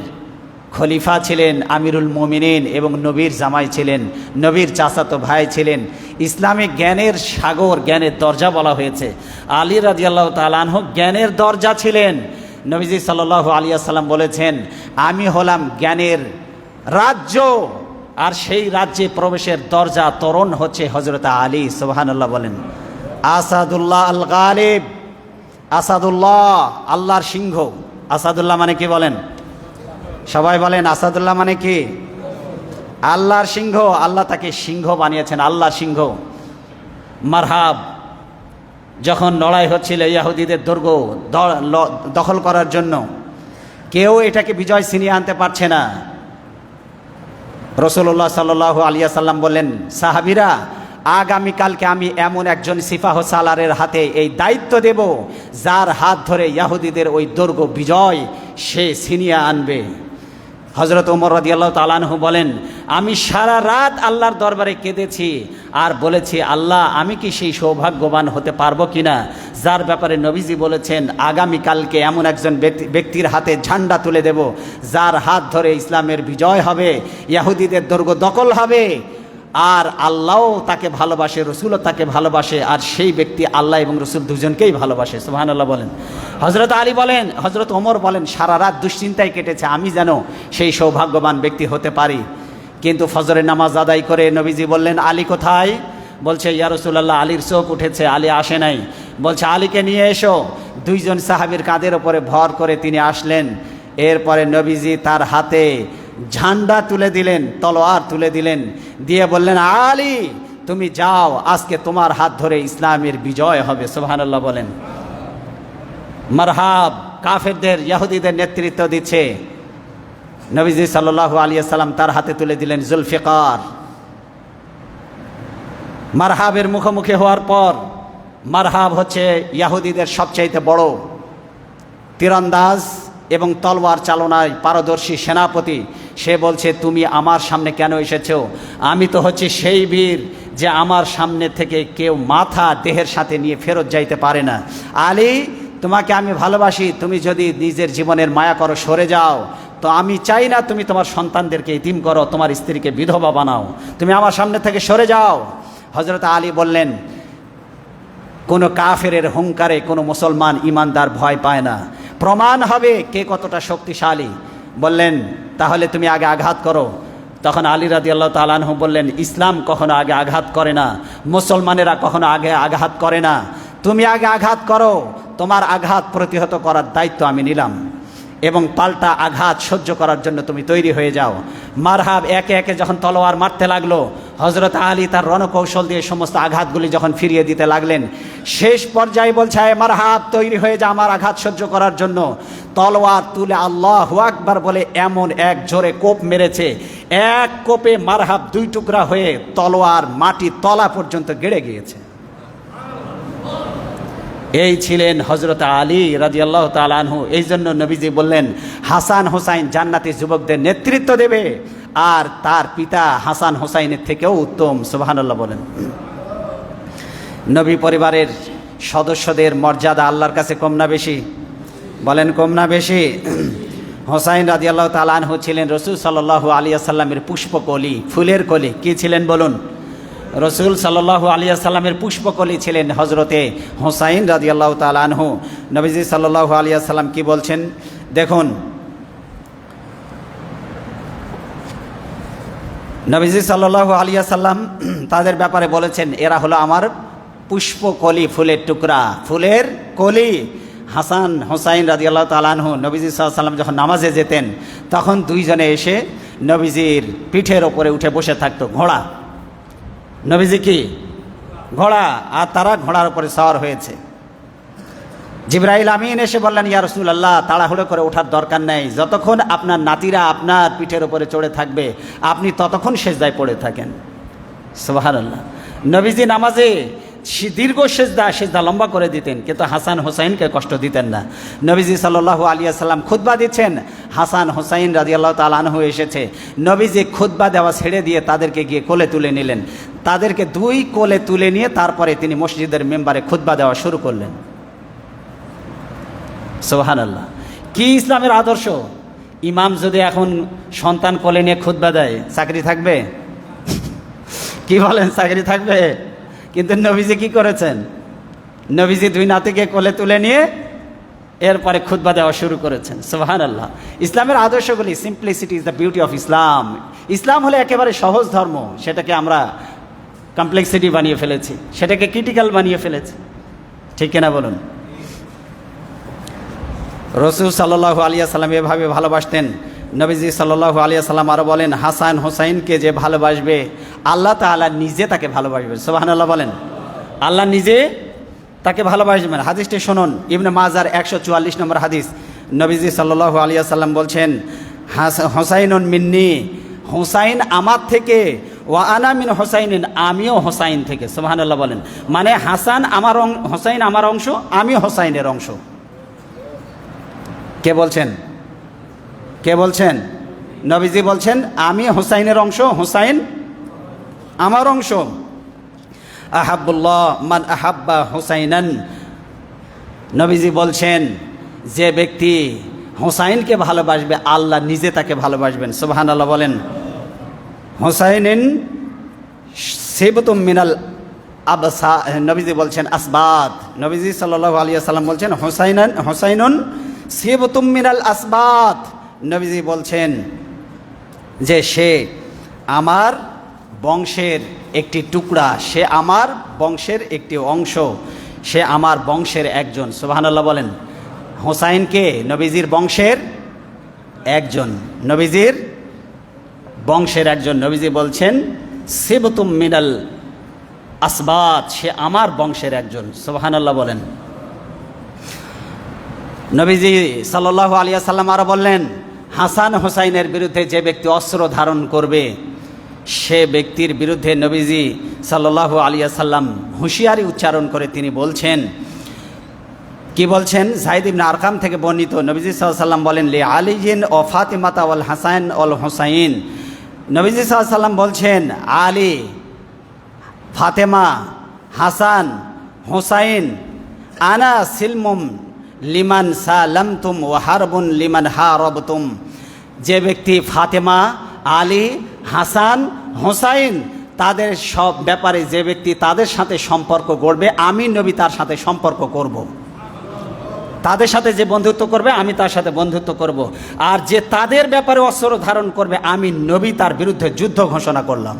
খলিফা ছিলেন আমিরুল মুমিনিন এবং নবীর জামাই ছিলেন, নবীর চাচাতো ভাই ছিলেন। ইসলামিক জ্ঞানের সাগর, জ্ঞানের দরজা বলা হয়েছে। আলী রাদিয়াল্লাহু তাআলা আনহু জ্ঞানের দরজা ছিলেন। নবীজি সাল্লাল্লাহু আলাইহি ওয়াসাল্লাম বলেছেন, আমি হলাম জ্ঞানের রাজ্য, আর সেই রাজ্যে প্রবেশের দরজা তরুণ হচ্ছে হযরত আলী। সুবহানাল্লাহ বলেন। আসাদুল্লাহ আল গালিব, আসাদুল্লাহ আল্লাহর সিংহ। আসাদুল্লাহ মানে কি বলেন? সবাই বলেন আসাদুল্লাহ মানে কি? আল্লাহর সিংহ। আল্লাহ তাকে সিংহ বানিয়েছেন, আল্লাহর সিংহ। মারহাব। যখন লড়াই হচ্ছিল ইহুদিদের দুর্গ দখল করার জন্য, কেউ এটাকে বিজয় ছিনিয়ে আনতে পারছে না। রাসূলুল্লাহ সাল্লাল্লাহু আলাইহি ওয়াসাল্লাম বললেন, সাহাবীরা, আগামীকালকে আমি এমন একজন সিপাহ সালারের হাতে এই দায়িত্ব দেব, যার হাত ধরে ইহুদিদের ওই দুর্গ বিজয় সে ছিনিয়ে আনবে। হযরত ওমর রাদিয়াল্লাহু তাআলা আনহু বলেন, আমি সারা রাত আল্লাহর দরবারে কেঁদেছি আর বলেছি, আল্লাহ, আমি কি সেই সৌভাগ্যবান হতে পারবো কিনা যার ব্যাপারে নবীজি বলেছেন আগামীকালকে এমন একজন ব্যক্তির হাতে ঝান্ডা তুলে দেব, যার হাত ধরে ইসলামের বিজয় হবে, ইহুদিদের দুর্গ দখল হবে, আর আল্লাহও তাকে ভালোবাসে, রসুলও তাকে ভালোবাসে, আর সেই ব্যক্তি আল্লাহ এবং রসুল দুজনকেই ভালোবাসে। সুবহানাল্লাহ বলেন। হযরত আলী বলেন, হযরত ওমর বলেন, সারা রাত দুশ্চিন্তায় কেটেছে, আমি যেন সেই সৌভাগ্যবান ব্যক্তি হতে পারি। কিন্তু ফজরের নামাজ আদায় করে নবীজি বললেন, আলী কোথায়? বলছে, ইয়া রাসূলুল্লাহ, আলীর চোখ উঠেছে, আলী আসে নাই। বলছে, আলীকে নিয়ে এসো। দুইজন সাহাবীর কাঁধের ওপরে ভর করে তিনি আসলেন। এরপরে নবীজি তার হাতে ঝান্ডা তুলে দিলেন, তলোয়ার তুলে দিলেন, দিয়ে বললেন, আলী, তুমি যাও, আজকে তোমার হাত ধরে ইসলামের বিজয় হবে। সুবহানাল্লাহ বলেন। মারহাব। কাফেরদের, ইহুদিদের নেতৃত্ব দিচ্ছে নবীজি সাল্লাল্লাহু আলাইহি ওয়াসাল্লাম, তার হাতে তুলে দিলেন জুলফিকার। মারহাবের মুখোমুখি হওয়ার পর, মারহাব হচ্ছে ইহুদিদের সবচাইতে বড় তীরন্দাজ এবং তলোয়ার চালনায় পারদর্শী সেনাপতি। সে বলছে, তুমি আমার সামনে কেন এসেছো? আমি তো হচ্ছে সেই বীর যে আমার সামনে থেকে কেউ মাথা দেহের সাথে নিয়ে ফেরত যাইতে পারে না। আলী, তোমাকে আমি ভালোবাসি, তুমি যদি নিজের জীবনের মায়া করো, সরে যাও, তো আমি চাই না তুমি তোমার সন্তানদেরকে ইতিম করো, তোমার স্ত্রীকে বিধবা বানাও, তুমি আমার সামনে থেকে সরে যাও। হযরত আলী বললেন, কোনো কাফেরের হুঙ্কারে কোনো মুসলমান ইমানদার ভয় পায় না, প্রমাণ হবে কে কতটা শক্তিশালী। বললেন, তাহলে তুমি আগে আঘাত করো। তখন আলী রাদিয়াল্লাহু তাআলা আনহু বললেন, ইসলাম কখনো আগে আঘাত করে না, মুসলমানেরা কখনো আগে আঘাত করে না, তুমি আগে আঘাত করো, তোমার আঘাত প্রতিহত করার দায়িত্ব আমি নিলাম, এবং পাল্টা আঘাত সহ্য করার জন্য তুমি তৈরি হয়ে যাও। মারহাব একে একে যখন তলোয়ার মারতে লাগলো, হযরত আলী তার রণকৌশল দিয়ে সমস্ত আঘাতগুলি যখন ফিরিয়ে দিতে লাগলেন, শেষ পর্যায়ে বলছে, মারহাব, তৈরি হয়ে যা আমার আঘাত সহ্য করার জন্য। তলোয়ার তুলে আল্লাহু আকবার বলে এমন এক জোরে কোপ মেরেছে, এক কোপে মারহাব দুই টুকরা হয়ে তলোয়ার মাটি তলা পর্যন্ত গেড়ে গিয়েছে। এই ছিলেন হযরত আলী রাদিয়াল্লাহু তাআলা আনহু। এই জন্য নবীজি বললেন, হাসান হোসাইন জান্নাতি যুবকদের নেতৃত্ব দেবে, আর তার পিতা হাসান হোসাইনের থেকেও উত্তম। সুবহানাল্লাহ বলেন। নবী পরিবারের সদস্যদের মর্যাদা আল্লাহর কাছে কম না বেশি? বলেন, কম না বেশি? হোসাইন রাদিয়াল্লাহু তাআলা আনহু ছিলেন রাসূল সাল্লাল্লাহু আলাইহি ওয়াসাল্লামের পুষ্পকলি, ফুলের কলি। কি ছিলেন বলুন? রসুল সাল্লাল্লাহু আলাইহি ওয়াসাল্লামের পুষ্পকলি ছিলেন হযরতে হোসাইন রাদিয়াল্লাহু তাআলা আনহু। নবীজি সাল্লাল্লাহু আলাইহি ওয়াসাল্লাম কি বলছেন দেখুন। নবীজি সাল্লাল্লাহু আলাইহি ওয়াসাল্লাম তাদের ব্যাপারে বলেছেন, এরা হলো আমার পুষ্পকলি, ফুলের টুকরা, ফুলের কলি। হাসান হোসাইন রাদিয়াল্লাহু তাআলা আনহু নবীজি সাল্লাল্লাহু আলাইহি ওয়াসাল্লাম যখন নামাজে যেতেন, তখন দুইজনে এসে নবীজির পিঠের ওপরে উঠে বসে থাকতো। ঘোড়া, নবীজি কি ঘোড়া, আর তারা ঘোড়ার উপরে সওয়ার হয়েছে। জিবরাইল আমিন এসে বললেন, ইয়া রাসূলুল্লাহ, তাড়াহুড়ো করে ওঠার দরকার নেই, যতক্ষণ আপনার নাতিরা আপনার পিঠের উপরে চড়ে থাকবে আপনি ততক্ষণ সেজদায় পড়ে থাকেন। সুবহানাল্লাহ। নবীজি নামাজে দীর্ঘ সেজদা লম্বা করে দিতেন, কিন্তু হাসান হোসাইনকে কষ্ট দিতেন না। নবীজি সাল্লাল্লাহু আলাইহি ওয়াসাল্লাম খুতবা দিচ্ছেন, হাসান হোসাইন রাদিয়াল্লাহু তাআলা আনহু এসেছে। নবীজি খুতবা দেওয়া ছেড়ে দিয়ে তাদেরকে গিয়ে কোলে তুলে নিলেন। তাদেরকে দুই কোলে তুলে নিয়ে তারপরে তিনি মসজিদের মেম্বারে খুতবা দেওয়া শুরু করলেন। সুবহানাল্লাহ। কি ইসলামের আদর্শ! ইমাম যদি এখন সন্তান কোলে নিয়ে খুতবা দেয়, চাকরি থাকবে? কি বলেন, চাকরি থাকবে? কিন্তু নবীজি কি করেছেন? নবীজি দুই নাতিকে কোলে তুলে নিয়ে এরপরে খুতবা দেওয়া শুরু করেছেন। সুবহানাল্লাহ। ইসলামের আদর্শগুলি, simplicity is the beauty of Islam. ইসলাম হলে একেবারে সহজ ধর্ম, সেটাকে আমরা কমপ্লেক্সিটি বানিয়ে ফেলেছি, সেটাকে ক্রিটিক্যাল বানিয়ে ফেলেছি। ঠিক কিনা বলুন? রাসূল সাল্লাল্লাহু আলাইহি ওয়াসাল্লাম এভাবে ভালোবাসতেন। নবীজি সাল্লাল্লাহু আলাইহি ওয়াসাল্লাম আরও বলেন, হাসান হোসাইনকে যে ভালোবাসবে আল্লাহ তাআলা নিজে তাকে ভালোবাসবেন। সুবহানাল্লাহ বলেন। আল্লাহ নিজে তাকে ভালোবাসবেন। হাদিসটি শুনুন, ইবনে মাজার 144 নম্বর হাদিস। নবীজি সাল্লাল্লাহু আলাইহি ওয়াসাল্লাম বলছেন, হোসাইনুন মিন্নি, হুসাইন আমার থেকে, ওয়া আনা মিন হুসাইনিন, আমিও হুসাইন থেকে। সুবহানাল্লাহ বলেন। মানে হাসান আমার হুসাইন আমার অংশ, আমিও হুসাইনের অংশ। কে বলছেন? কে বলছেন? নবীজি বলছেন আমি হুসাইনের অংশ, হুসাইন আমার অংশ। আহাব্বুল্লাহ মান আহাব্বা হুসাইনান, নবীজি বলছেন যে ব্যক্তি হুসাইনকে ভালোবাসবে আল্লাহ নিজে তাকে ভালোবাসবেন। সুবহানাল্লাহ বলেন। হুসাইনিন সিবতুম মিনাল আবসা, নবীজি বলছেন আসবাত, নবীজি সাল্লাল্লাহু আলাইহি ওয়াসাল্লাম বলছেন হুসাইনুন সিবতুম মিনাল আসবাত, নবীজি বলছেন যে সে আমার বংশের একটি টুকরা, সে আমার বংশের একটি অংশ, সে আমার বংশের একজন। সুবহানাল্লাহ বলেন। হুসাইনকে নবীজির বংশের একজন, নবীজির বংশের একজন। নবীজি বলছেন সিবতুম মিনাল আসবাত, সে আমার বংশের একজন। সুবহানাল্লাহ বলেন। নবীজি সাল্লাল্লাহু আলাইহি ওয়াসাল্লাম আরো বললেন হাসান হুসাইনের বিরুদ্ধে যে ব্যক্তি অস্ত্র ধারণ করবে সে ব্যক্তির বিরুদ্ধে নবীজি সাল্লাল্লাহু আলাইহি ওয়াসাল্লাম হুঁশিয়ারি উচ্চারণ করে তিনি বলছেন, কি বলছেন? যায়েদ ইবনে আরকাম থেকে বর্ণিত, নবীজি সাল্লাল্লাহু আলাইহি ওয়াসাল্লাম বলেন লি আলিয়িন ও ফাতিমাতা ওয়াল হাসান ওয়াল হুসাইন, নবীজি সাল্লাল্লাহু আলাইহি ওয়াসাল্লাম বলছেন আলী, ফাতেমা, হাসান, হুসাইন আনা সিলমুম লিমান সালামতুম ওয়া হারবুন লিমান হারাবতুম, যে ব্যক্তি ফাতেমা, আলী, হাসান, হুসাইন তাদের সব ব্যাপারে যে ব্যক্তি তাদের সাথে সম্পর্ক গড়বে আমি নবী তার সাথে সম্পর্ক করব। তাদের সাথে যে বন্ধুত্ব করবে আমি তার সাথে বন্ধুত্ব করব। আর যে তাদের ব্যাপারে অস্ত্র ধারণ করবে আমি নবী তার বিরুদ্ধে যুদ্ধ ঘোষণা করলাম।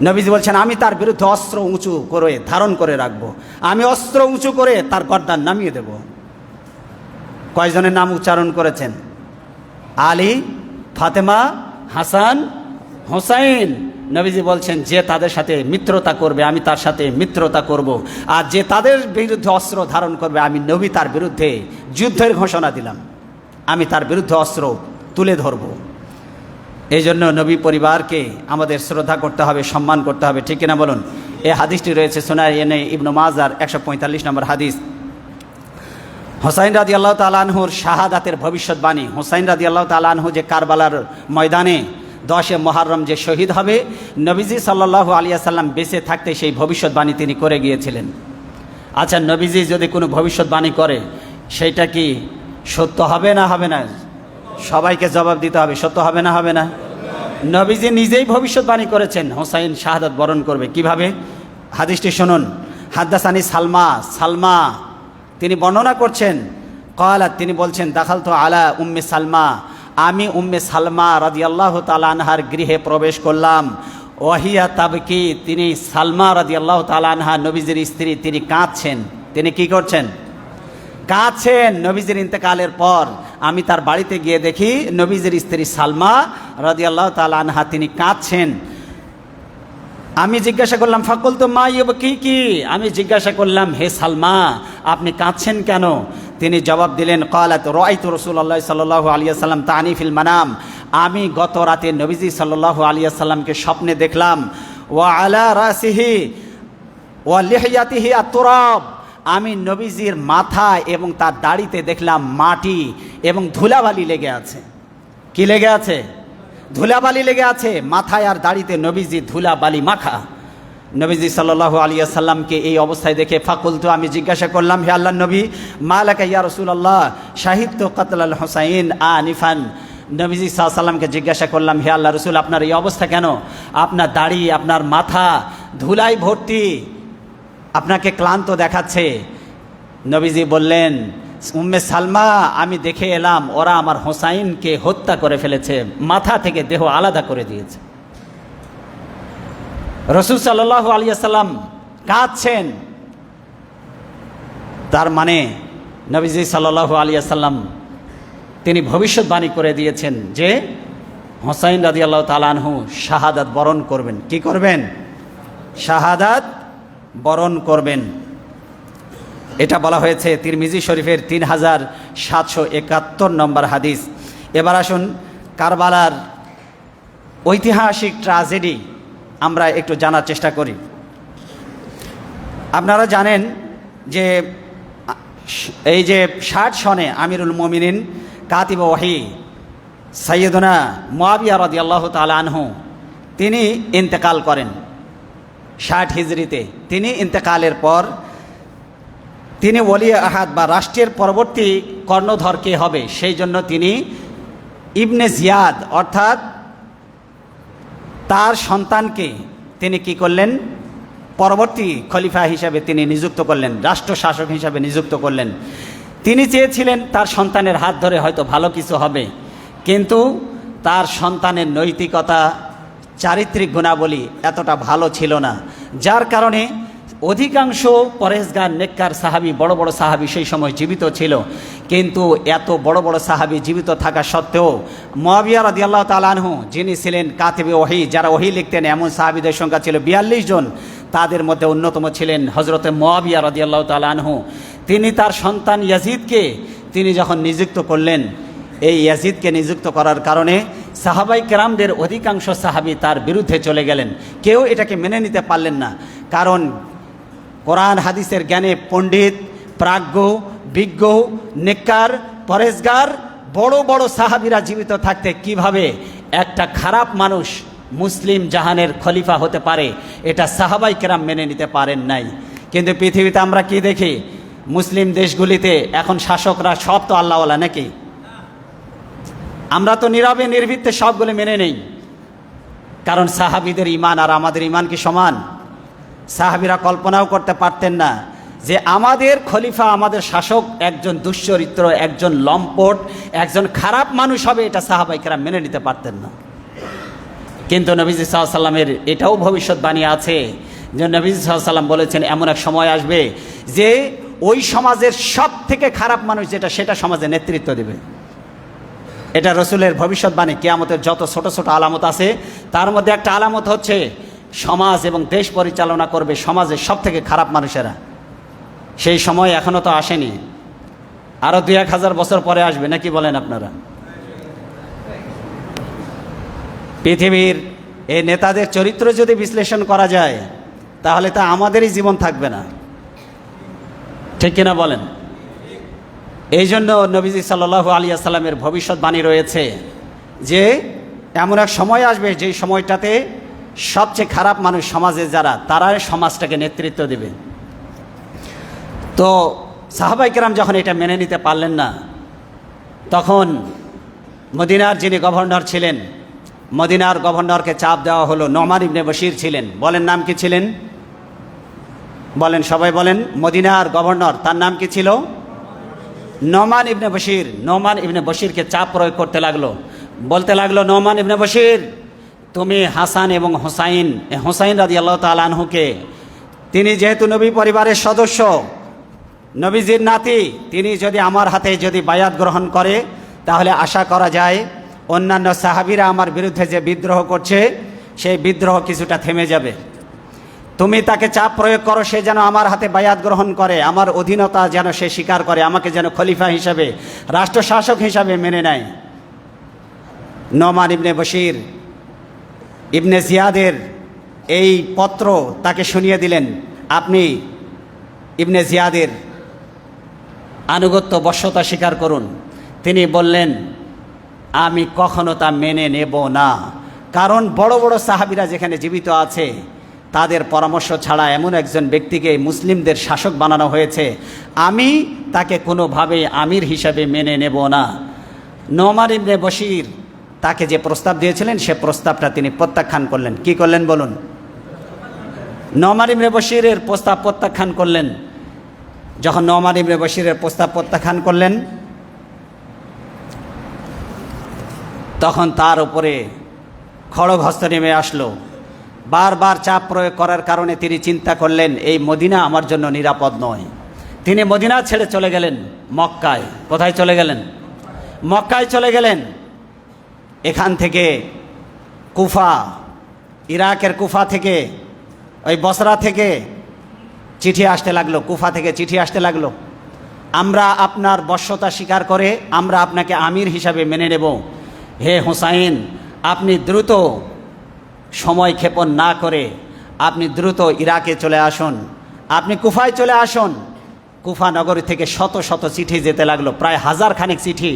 নবীজি বলছেন আমি তার বিরুদ্ধে অস্ত্র উঁচু করে ধারণ করে রাখবো, আমি অস্ত্র উঁচু করে তার গর্দান নামিয়ে দেব। কয়জনের নাম উচ্চারণ করেছেন? আলী, ফাতেমা, হাসান, হুসাইন। নবীজি বলছেন যে তাদের সাথে মিত্রতা করবে আমি তার সাথে মিত্রতা করব, আর যে তাদের বিরুদ্ধে অস্ত্র ধারণ করবে আমি নবী তার বিরুদ্ধে যুদ্ধের ঘোষণা দিলাম, আমি তার বিরুদ্ধে অস্ত্র তুলে ধরব। এই জন্য নবী পরিবারকে আমাদের শ্রদ্ধা করতে হবে, সম্মান করতে হবে, ঠিক কিনা বলুন? এই হাদিসটি রয়েছে সুনানে ইবনে মাজার 145 নম্বর হাদিস। হুসাইন রাদিয়াল্লাহু তাআলা আনহুর শাহাদাতের ভবিষ্যৎবাণী। হুসাইন রাদিয়াল্লাহু তাআলা আনহু যে কারবালার ময়দানে 10 মুহররম যে শহীদ হবে, নবীজি সাল্লাল্লাহু আলাইহি ওয়াসাল্লাম বেঁচে থাকতে সেই ভবিষ্যৎবাণী তিনি করে গিয়েছিলেন। আচ্ছা, নবীজি যদি কোনো ভবিষ্যৎবাণী করে সেইটা কি সত্য হবে না হবে না? সবাইকে জবাব দিতে হবে, সত্য হবে না হবে না? নবীজি নিজেই ভবিষ্যৎবাণী করেছেন হুসাইন শাহাদাত বরণ করবে। কিভাবে? হাদিসটি শুনুন। হাদ্দাসানি সালমা তিনি বর্ণনা করছেন, ক্বালাত তিনি বলছেন দাখালতু আলা উম্মে সালমা, আমি উম্মে সালমা রাদিয়াল্লাহু তাআলা আনহার গৃহে প্রবেশ করলাম। ওয়াহিয়া তাবকি, তিনি সালমা রাদিয়াল্লাহু তাআলা আনহা নবীজির স্ত্রী, তিনি কাঁদছেন। তিনি কি করছেন? কাঁদছেন নবীজির ইন্তেকালের পর। আমি তার বাড়িতে গিয়ে দেখি নবীজির স্ত্রী সালমা রাদিয়াল্লাহু তাআলা আনহা তিনি কাঁদছেন। আমি জিজ্ঞাসা করলাম ফাকুলতু মা ইউবকি, আমি জিজ্ঞাসা করলাম হে সালমা আপনি কাঁদছেন কেন? তিনি জবাব দিলেন ক্বালাত রাআইতু রাসূলুল্লাহ সাল্লাল্লাহু আলাইহি ওয়াসাল্লাম তানি ফিল মানাম, আমি গত রাতে নবীজি সাল্লাল্লাহু আলাইহি ওয়াসাল্লামকে স্বপ্নে দেখলাম। ওয়া আলা রাসিহি ওয়া লিহিয়াতিহি আত-তুরাব, আমি নবীজির মাথা এবং তার দাড়িতে দেখলাম মাটি এবং ধুলাবালি লেগে আছে। কি লেগে আছে? ধুলাবালি লেগে আছে। মাথায় আর দাড়িতে নবীজি ধুলাবালি মাখা। নবীজি সাল্লাল্লাহু আলাইহি ওয়াসাল্লামকে এই অবস্থায় দেখে ফাকুলতু, আমি জিজ্ঞাসা করলাম হে আল্লাহর নবী মা লাকা ইয়া রাসূলুল্লাহ শাহিদতু কাতলাল হুসাইন আনিফান, নবীজি সাল্লাল্লাহু আলাইহি ওয়াসাল্লামকে জিজ্ঞাসা করলাম হে আল্লাহর রাসূল আপনার এই অবস্থা কেন? আপনার দাড়ি, আপনার মাথা ধুলায় ভর্তি, আপনাকে ক্লান্ত দেখাচ্ছে। নবীজি বললেন উম্মে সালমা আমি দেখে এলাম ওরা আমার হোসাইনকে হত্যা করে ফেলেছে, মাথা থেকে দেহ আলাদা করে দিয়েছে। রাসূল সাল্লাল্লাহু আলাইহি ওয়াসাল্লাম কাঁদছেন। তার মানে নবীজি সাল্লাল্লাহু আলাইহি ওয়াসাল্লাম তিনি ভবিষ্যৎবাণী করে দিয়েছেন যে হোসাইন রাদিয়াল্লাহু তাআলা আনহু শাহাদাত বরণ করবেন। কি করবেন? শাহাদাত বরণ করবেন। এটা বলা হয়েছে তিরমিজি শরীফের 3771 নম্বর হাদিস। এবার আসুন কারবালার ঐতিহাসিক ট্র্যাজেডি আমরা একটু জানার চেষ্টা করি। আপনারা জানেন যে এই যে 60 সনে আমিরুল মুমিনিন কাতিব ওয়াহি সাইয়্যিদুনা মুআবিয়া রাদিয়াল্লাহু তাআলা আনহু তিনি ইন্তেকাল করেন 60 হিজরিতে। তিনি ইন্তেকালের পর তিনি ওলি আহাদ বা রাষ্ট্রের পরবর্তী কর্ণধর কে হবে, সেই জন্য তিনি ইবনে জিয়াদ অর্থাৎ তার সন্তানকে তিনি কি করলেন, পরবর্তী খলিফা হিসাবে তিনি নিযুক্ত করলেন, রাষ্ট্র শাসক হিসাবে নিযুক্ত করলেন। তিনি চেয়েছিলেন তার সন্তানের হাত ধরে হয়তো ভালো কিছু হবে, কিন্তু তার সন্তানের নৈতিকতা, চারিত্রিক গুণাবলী এতটা ভালো ছিল না, যার কারণে অধিকাংশ পরেশগার নেককার সাহাবী, বড় বড় সাহাবী সেই সময় জীবিত ছিল। কিন্তু এত বড় বড় সাহাবী জীবিত থাকা সত্ত্বেও মুআবিয়া রাদিয়াল্লাহু তাআলা আনহু যিনি ছিলেন কাতিবে ওহী, যারা ওহী লিখতেন, এমন সাহাবীদের সংখ্যা ছিল 42 জন। তাদের মধ্যে অন্যতম ছিলেন হযরতে মুআবিয়া রাদিয়াল্লাহু তাআলা আনহু। তিনি তার সন্তান ইয়াজিদকে তিনি যখন নিযুক্ত করলেন, এই ইয়াজিদকে নিযুক্ত করার কারণে সাহাবাই কেরামদের অধিকাংশ সাহাবী তার বিরুদ্ধে চলে গেলেন। কেউ এটাকে মেনে নিতে পারলেন না, কারণ কোরআন হাদিসের জ্ঞানে পণ্ডিত, প্রাজ্ঞ, বিজ্ঞ, নেককার, পরেশগার বড় বড় সাহাবীরা জীবিত থাকতে কিভাবে একটা খারাপ মানুষ মুসলিম জাহানের খলিফা হতে পারে, এটা সাহাবাই কেরাম মেনে নিতে পারেন নাই। কিন্তু পৃথিবীতে আমরা কি দেখি, মুসলিম দেশগুলিতে এখন শাসকরা সব তো আল্লাহওয়ালা নাকি? আমরা তো নীরবে নির্ভীকতে সবগুলো মেনে নেই, কারণ সাহাবীদের ঈমান আর আমাদের ঈমান কি সমান? সাহাবীরা কল্পনাও করতে পারতেন না যে আমাদের খলিফা, আমাদের শাসক একজন দুশ্চরিত্র, একজন লম্পট, একজন খারাপ মানুষ হবে, এটা সাহাবায়ে কেরাম মেনে নিতে পারতেন না। কিন্তু নবীজি সাল্লাল্লাহু আলাইহি ওয়াসাল্লামের এটাও ভবিষ্যৎবাণী আছে যে নবীজি সাল্লাল্লাহু আলাইহি ওয়াসাল্লাম বলেছেন এমন এক সময় আসবে যে ওই সমাজের সব থেকে খারাপ মানুষ যেটা, সেটা সমাজে নেতৃত্ব দেবে। এটা রসুলের ভবিষ্যৎবাণী। কিয়ামতের যত ছোট ছোট আলামত আছে তার মধ্যে একটা আলামত হচ্ছে সমাজ এবং দেশ পরিচালনা করবে সমাজের সব থেকে খারাপ মানুষেরা। সেই সময় এখনও তো আসেনি, আরও 2-1000 বছর পরে আসবে, নাকি বলেন আপনারা? পৃথিবীর এই নেতাদের চরিত্র যদি বিশ্লেষণ করা যায় তাহলে তা আমাদেরই জীবন থাকবে না, ঠিক কিনা বলেন? এই জন্য নবীজি সাল্লাল্লাহু আলাইহি ওয়াসাল্লামের ভবিষ্যৎবাণী রয়েছে যে এমন এক সময় আসবে যেই সময়টাতে সবচেয়ে খারাপ মানুষ সমাজে যারা, তারাই সমাজটাকে নেতৃত্ব দেবে। তো সাহাবায়ে কেরাম যখন এটা মেনে নিতে পারলেন না, তখন মদিনার যিনি গভর্নর ছিলেন, মদিনার গভর্নরকে চাপ দেওয়া হলো। নোমান ইবনে বশির ছিলেন, বলেন নাম কি ছিলেন? বলেন, সবাই বলেন। মদিনার গভর্নর, তার নাম কি ছিল? নোমান ইবনে বশির। নোমান ইবনে বশিরকে চাপ প্রয়োগ করতে লাগলো, বলতে লাগলো, নোমান ইবনে বশির, তুমি হাসান এবং হোসাইন রাদিয়াল্লাহু তাআলা আনহুকে, তিনি যেহেতু নবী পরিবারের সদস্য, নবীজির নাতি, তিনি যদি আমার হাতে যদি বায়াত গ্রহণ করে তাহলে আশা করা যায় অন্যান্য সাহাবীরা আমার বিরুদ্ধে যে বিদ্রোহ করছে সেই বিদ্রোহ কিছুটা থেমে যাবে। তুমি তাকে চাপ প্রয়োগ করো, সে যেন আমার হাতে বায়াত গ্রহণ করে, আমার অধীনতা যেন সে স্বীকার করে, আমাকে যেন খলিফা হিসাবে, রাষ্ট্র শাসক হিসাবে মেনে নেয়। নোমান ইবনে বশির ইবনে জিয়াদের এই পত্র তাকে শুনিয়ে দিলেন, আপনি ইবনে জিয়াদের আনুগত্য বশ্যতা স্বীকার করুন। তিনি বললেন, আমি কখনো তা মেনে নেব না, কারণ বড় বড় সাহাবীরা যেখানে জীবিত আছে তাদের পরামর্শ ছাড়া এমন একজন ব্যক্তিকে মুসলিমদের শাসক বানানো হয়েছে, আমি তাকে কোনোভাবেই আমির হিসাবে মেনে নেব না। নোমান ইবনে বশির তাকে যে প্রস্তাব দিয়েছিলেন সে প্রস্তাবটা তিনি প্রত্যাখ্যান করলেন। কি করলেন বলুন? নোমান ইবনে বশিরের প্রস্তাব প্রত্যাখ্যান করলেন। যখন নোমান ইবনে বশিরের প্রস্তাব প্রত্যাখ্যান করলেন, তখন তার উপরে খড়গ হস্ত নেমে আসলো। বারবার চাপ প্রয়োগ করার কারণে তিনি চিন্তা করলেন, এই মদিনা আমার জন্য নিরাপদ নয়। তিনি মদিনা ছেড়ে চলে গেলেন মক্কায়। কোথায় চলে গেলেন? মক্কায় চলে গেলেন। এখান থেকে কুফা, ইরাকের কুফা থেকে, ওই বসরা থেকে চিঠি আসতে লাগলো, কুফা থেকে চিঠি আসতে লাগলো, আমরা আপনার বশ্যতা স্বীকার করে আমরা আপনাকে আমির হিসাবে মেনে নেব। হে হুসাইন, আপনি দ্রুত সময় ক্ষেপণ না করে আপনি দ্রুত ইরাকে চলে আসুন, আপনি কুফায় চলে আসুন। কুফা নগরী থেকে শত শত চিঠি যেতে লাগলো, প্রায় 1000 খানেক চিঠি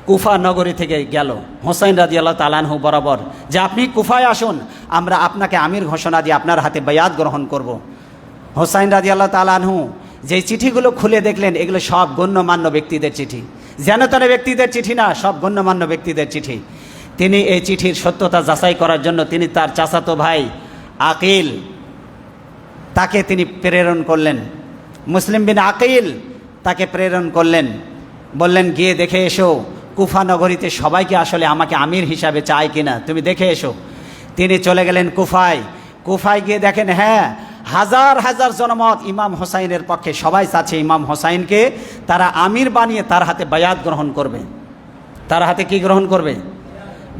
কুফা নগরী থেকে গেল হোসাইন রাদিয়াল্লাহু তাআলা আনহু বরাবর, যে আপনি কুফায় আসুন, আমরা আপনাকে আমির ঘোষণা দিয়ে আপনার হাতে বায়াত গ্রহণ করব। হোসাইন রাদিয়াল্লাহু তাআলা আনহু যেই চিঠিগুলো খুলে দেখলেন, এগুলো সব গণ্যমান্য ব্যক্তিদের চিঠি, যেন তেন ব্যক্তিদের চিঠি না, সব গণ্যমান্য ব্যক্তিদের চিঠি। তিনি এই চিঠির সত্যতা যাচাই করার জন্য তিনি তার চাচাতো ভাই আকিল তাকে তিনি প্রেরণ করলেন, মুসলিম বিন আকিল তাকে প্রেরণ করলেন, বললেন গিয়ে দেখে এসো কুফা নগরীতে সবাইকে আসলে আমাকে আমির হিসাবে চায় কিনা, তুমি দেখে এসো। তিনি চলে গেলেন কুফায়। কুফায় গিয়ে দেখেন, হ্যাঁ, হাজার হাজার জনমত ইমাম হোসাইনের পক্ষে, সবাই চাচ্ছে ইমাম হোসাইনকে তারা আমির বানিয়ে তার হাতে বায়াত গ্রহণ করবে। তার হাতে কি গ্রহণ করবে?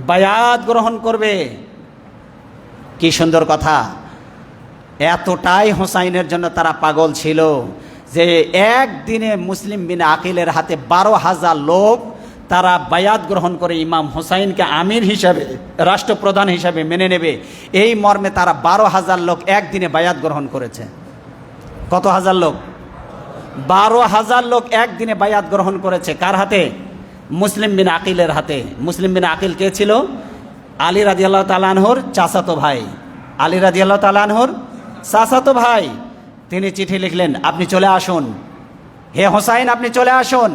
বায়াত গ্রহণ করবে। কি সুন্দর কথা! এতটাই হোসাইনের জন্য তারা পাগল ছিল যে একদিনে মুসলিম বিন আকিলের হাতে 12,000 লোক তারা বায়াত গ্রহণ করে ইমাম হোসাইনকে আমির হিসাবে, রাষ্ট্রপ্রধান হিসাবে মেনে নেবে, এই মর্মে তারা 12,000 লোক একদিনে বায়াত গ্রহণ করেছে। কত হাজার লোক? 12,000 লোক একদিনে বায়াত গ্রহণ করেছে। কার হাতে? মুসলিম বিন আকিলের হাতে। মুসলিম বিন আকিল কে ছিল? আলী রাদিয়াল্লাহু তাআলা আনহুর চাচাতো ভাই। আলী রাদিয়াল্লাহু তাআলা আনহুর চাচাতো ভাই। তিনি চিঠি লিখলেন, আপনি চলে আসুন, হে হোসাইন আপনি চলে আসুন,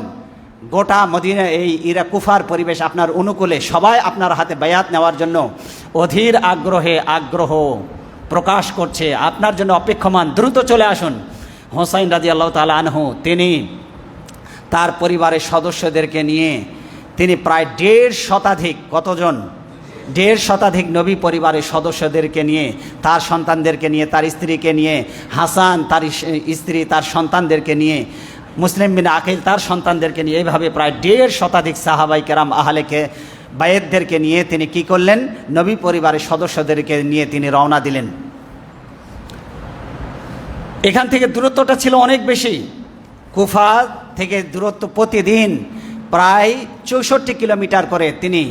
গোটা মদিনা এই ইরা কুফার পরিবেশ আপনার অনুকূলে, সবাই আপনার হাতে বায়াত নেওয়ার জন্য অধীর আগ্রহ প্রকাশ করছে, আপনার জন্য অপেক্ষমান, দ্রুত চলে আসুন। হোসাইন রাদিয়াল্লাহু তাআলা আনহু তিনি তার পরিবারের সদস্যদেরকে নিয়ে তিনি প্রায় 1.5 শতাধিক, কতজন? 1.5 শতাধিক নবী পরিবারের সদস্যদেরকে নিয়ে, তার সন্তানদেরকে নিয়ে, তার স্ত্রীকে নিয়ে, হাসান তার স্ত্রী তার সন্তানদেরকে নিয়ে, মুসলিম বিন আকিল তার সন্তানদেরকে নিয়ে, এইভাবে প্রায় 1.5 শতাধিক সাহাবাই কেরাম আহলেকে বায়েতদেরকে নিয়ে তিনি কি করলেন? নবী পরিবারের সদস্যদেরকে নিয়ে তিনি রওনা দিলেন। এখান থেকে দূরত্বটা ছিল অনেক বেশি। কুফা থেকে দূরত্ব প্রতিদিন প্রায় 64 কিলোমিটার করে তিনি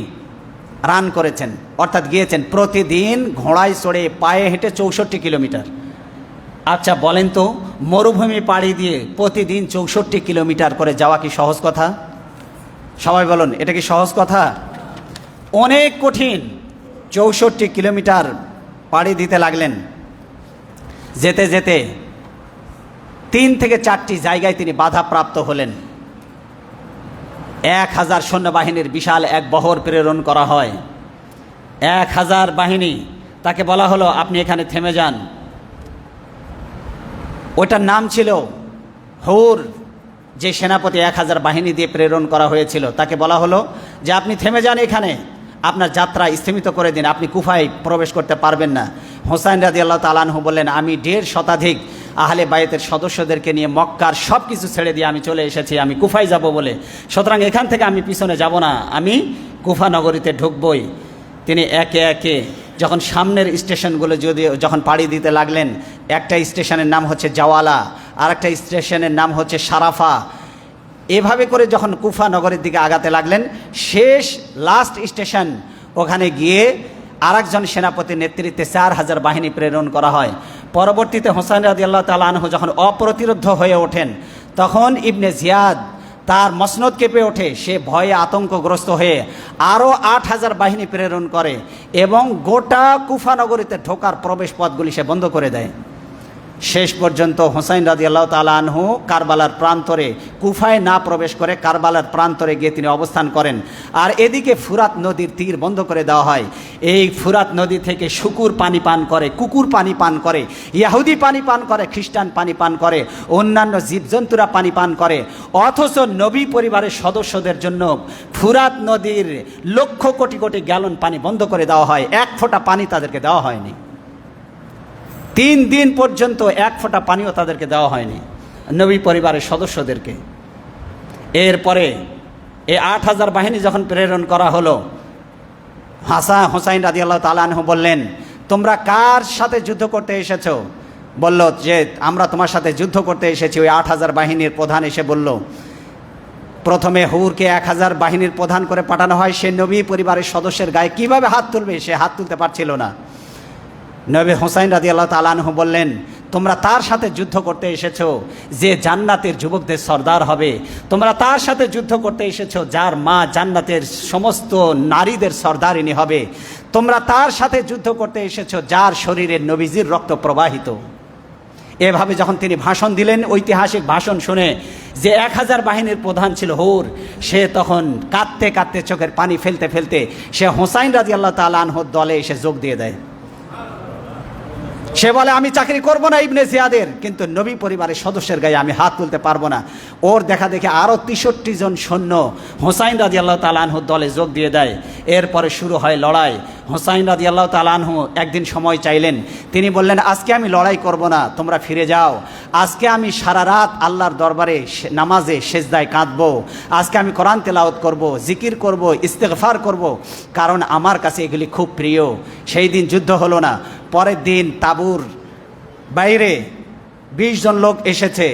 রান করেছেন, অর্থাৎ গিয়েছেন প্রতিদিন ঘোড়ায় চড়ে, পায়ে হেঁটে 64 কিলোমিটার। আচ্ছা বলেন তো, মরুভূমি পাড়ি দিয়ে প্রতিদিন 64 কিলোমিটার করে যাওয়া কি সহজ কথা? সবাই বলুন, এটা কি সহজ কথা? অনেক কঠিন। 64 কিলোমিটার পাড়ি দিতে লাগলেন। যেতে যেতে 3 থেকে 4টি জায়গায় তিনি বাধাপ্রাপ্ত হলেন। 1000 সৈন্যবাহিনীর বিশাল এক বহর প্রেরণ করা হয়। 1000 বাহিনী, তাকে বলা হলো আপনি এখানে থেমে যান। ওটার নাম ছিল হুর। যে সেনাপতি 1000 বাহিনী দিয়ে প্রেরণ করা হয়েছিল, তাকে বলা হলো যে আপনি থেমে যান, এখানে আপনার যাত্রা স্থগিত করে দিন, আপনি কুফায় প্রবেশ করতে পারবেন না। হোসাইন রাদিয়াল্লাহু তাআলা আনহু বললেন, আমি 1.5 শতাধিক আহলে বায়েতের সদস্যদেরকে নিয়ে মক্কার সব কিছু ছেড়ে দিয়ে আমি চলে এসেছি, আমি কুফায় যাব বলে, সুতরাং এখান থেকে আমি পিছনে যাব না, আমি কুফা নগরীতে ঢুকবই। তিনি একে একে যখন সামনের স্টেশনগুলো যখন পাড়ি দিতে লাগলেন, একটা স্টেশনের নাম হচ্ছে জাওয়ালা, আর একটা স্টেশনের নাম হচ্ছে সারাফা, এভাবে করে যখন কুফা নগরের দিকে আগাতে লাগলেন, শেষ লাস্ট স্টেশন ওখানে গিয়ে আরেকজন সেনাপতির নেতৃত্বে 4000 বাহিনী প্রেরণ করা হয়। পরবর্তীতে হোসাইন রাদিয়াল্লাহু তাআলা আনহু যখন অপ্রতিরোধ্য হয়ে ওঠেন, তখন ইবনে জিয়াদ তার মসনদ কেঁপে ওঠে, সে ভয়ে আতঙ্কগ্রস্ত হয়ে আরও 8000 বাহিনী প্রেরণ করে এবং গোটা কুফা নগরীতে ঢোকার প্রবেশ পথগুলি সে বন্ধ করে দেয়। শেষ পর্যন্ত হোসাইন রাদিয়াল্লাহু তাআলা আনহু কারবালার প্রান্তরে, কুফায় না প্রবেশ করে কারবালার প্রান্তরে গিয়ে তিনি অবস্থান করেন। আর এদিকে ফুরাত নদীর তীর বন্ধ করে দেওয়া হয়। এই ফুরাত নদী থেকে শুকুর পানি পান করে, কুকুর পানি পান করে, ইহুদি পানি পান করে, খ্রিস্টান পানি পান করে, অন্যান্য জীবজন্তুরা পানি পান করে। অথচ নবী পরিবারের সদস্যদের জন্য ফুরাত নদীর লক্ষ কোটি কোটি গ্যালন পানি বন্ধ করে দেওয়া হয়, 1 ফোঁটা পানি তাদেরকে দেওয়া হয়নি। 3 দিন পর্যন্ত 1 ফোঁটা পানিও তাদেরকে দেওয়া হয়নি নবী পরিবারের সদস্যদেরকে। এরপরে এই 8000 বাহিনী যখন প্রেরণ করা হলো, হোসাইন রাদিয়াল্লাহু তাআলা আনহু বললেন, তোমরা কার সাথে যুদ্ধ করতে এসেছো? বলল যে আমরা তোমার সাথে যুদ্ধ করতে এসেছি। ওই 8000 বাহিনীর প্রধান এসে বলল, প্রথমে হুরকে 1000 বাহিনীর প্রধান করে পাঠানো হয়, সে নবী পরিবারের সদস্যের গায়ে কিভাবে হাত তুলবে, সে হাত তুলতে পারছিল না। নবী হুসাইন রাদিয়াল্লাহু তাআলা আনহু বললেন, তোমরা তার সাথে যুদ্ধ করতে এসেছো যে জান্নাতের যুবকদের সর্দার হবে, তোমরা তার সাথে যুদ্ধ করতে এসেছো যার মা জান্নাতের সমস্ত নারীদের সর্দারিনী হবে, তোমরা তার সাথে যুদ্ধ করতে এসেছো যার শরীরে নবীজির রক্ত প্রবাহিত। এভাবে যখন তিনি ভাষণ দিলেন, ঐতিহাসিক ভাষণ শুনে যে 1000 বাহিনীর প্রধান ছিল হুর, সে তখন কাঁদতে কাঁদতে চোখের পানি ফেলতে ফেলতে সে হুসাইন রাদিয়াল্লাহু তাআলা আনহুর দলে এসে যোগ দিয়ে দেয়। সে বলে, আমি চাকরি করব না ইবনে জিয়াদের, কিন্তু নবী পরিবারের সদস্যের গায়ে আমি হাত তুলতে পারবো না। ওর দেখা দেখে আরও 63 জন সৈন্য হুসাইন রাদিয়াল্লাহু তাআলা আনহুর দলে যোগ দিয়ে দেয়। এরপরে শুরু হয় লড়াই। হুসাইন রাদিয়াল্লাহু তাআলা আনহু একদিন সময় চাইলেন। তিনি বললেন, আজকে আমি লড়াই করব না, তোমরা ফিরে যাও। আজকে আমি সারা রাত আল্লাহর দরবারে নামাজে সেজদায় কাঁদবো। আজকে আমি কোরআন তেলাওয়াত করব, জিকির করব, ইস্তেগফার করব, কারণ আমার কাছে এগুলি খুব প্রিয়। সেই দিন যুদ্ধ হলো না। পরের দিন তাবুর বাইরে 20 জন লোক এসেছে,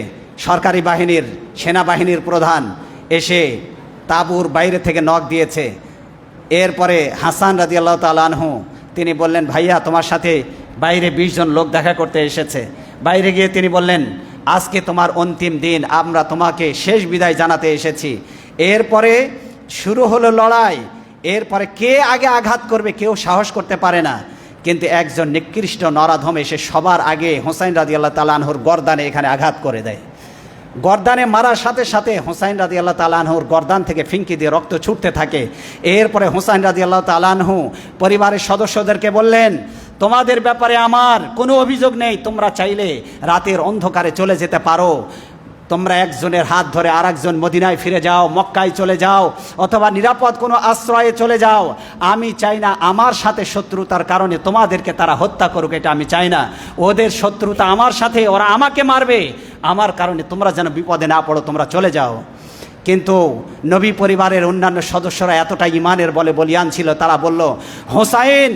সরকারি বাহিনীর সেনাবাহিনীর প্রধান এসে তাবুর বাইরে থেকে নক দিয়েছে। এরপরে হাসান রাদিয়াল্লাহু তাআলা আনহু তিনি বললেন, ভাইয়া তোমার সাথে বাইরে 20 জন লোক দেখা করতে এসেছে। বাইরে গিয়ে তিনি বললেন, আজকে তোমার অন্তিম দিন, আমরা তোমাকে শেষ বিদায় জানাতে এসেছি। এরপরে শুরু হলো লড়াই। এরপরে কে আগে আঘাত করবে কেউ সাহস করতে পারে না, কিন্তু একজন নিকৃষ্ট নরাধম এসে সবার আগে হুসাইন রাদিয়াল্লাহু তাআলা আনহুর গর্দানে এখানে আঘাত করে দেয়। গর্দানে মারার সাথে সাথে হুসাইন রাদিয়াল্লাহু তাআলা আনহুর গর্দান থেকে ফিঙ্কি দিয়ে রক্ত ছুটতে থাকে। এরপরে হুসাইন রাদিয়াল্লাহু তাআলা আনহু পরিবারের সদস্যদেরকে বললেন, তোমাদের ব্যাপারে আমার কোনো অভিযোগ নেই, তোমরা চাইলে রাতের অন্ধকারে চলে যেতে পারো, তোমরা একজনের হাত ধরে আরেকজন মদিনায় ফিরে যাও, মক্কায় চলে যাও, অথবা নিরাপদ কোনো আশ্রয়ে চলে যাও। আমি চাই না আমার সাথে শত্রুতার কারণে তোমাদেরকে তারা হত্যা করুক, এটা আমি চাই না। ওদের শত্রুতা আমার সাথে, ওরা আমাকে মারবে, আমার কারণে তোমরা যেন বিপদে না পড়ো, তোমরা চলে যাও। কিন্তু নবী পরিবারের অন্যান্য সদস্যরা এতটা ইমানের বলে বলিয়ান ছিল, তারা বলল, হোসাইন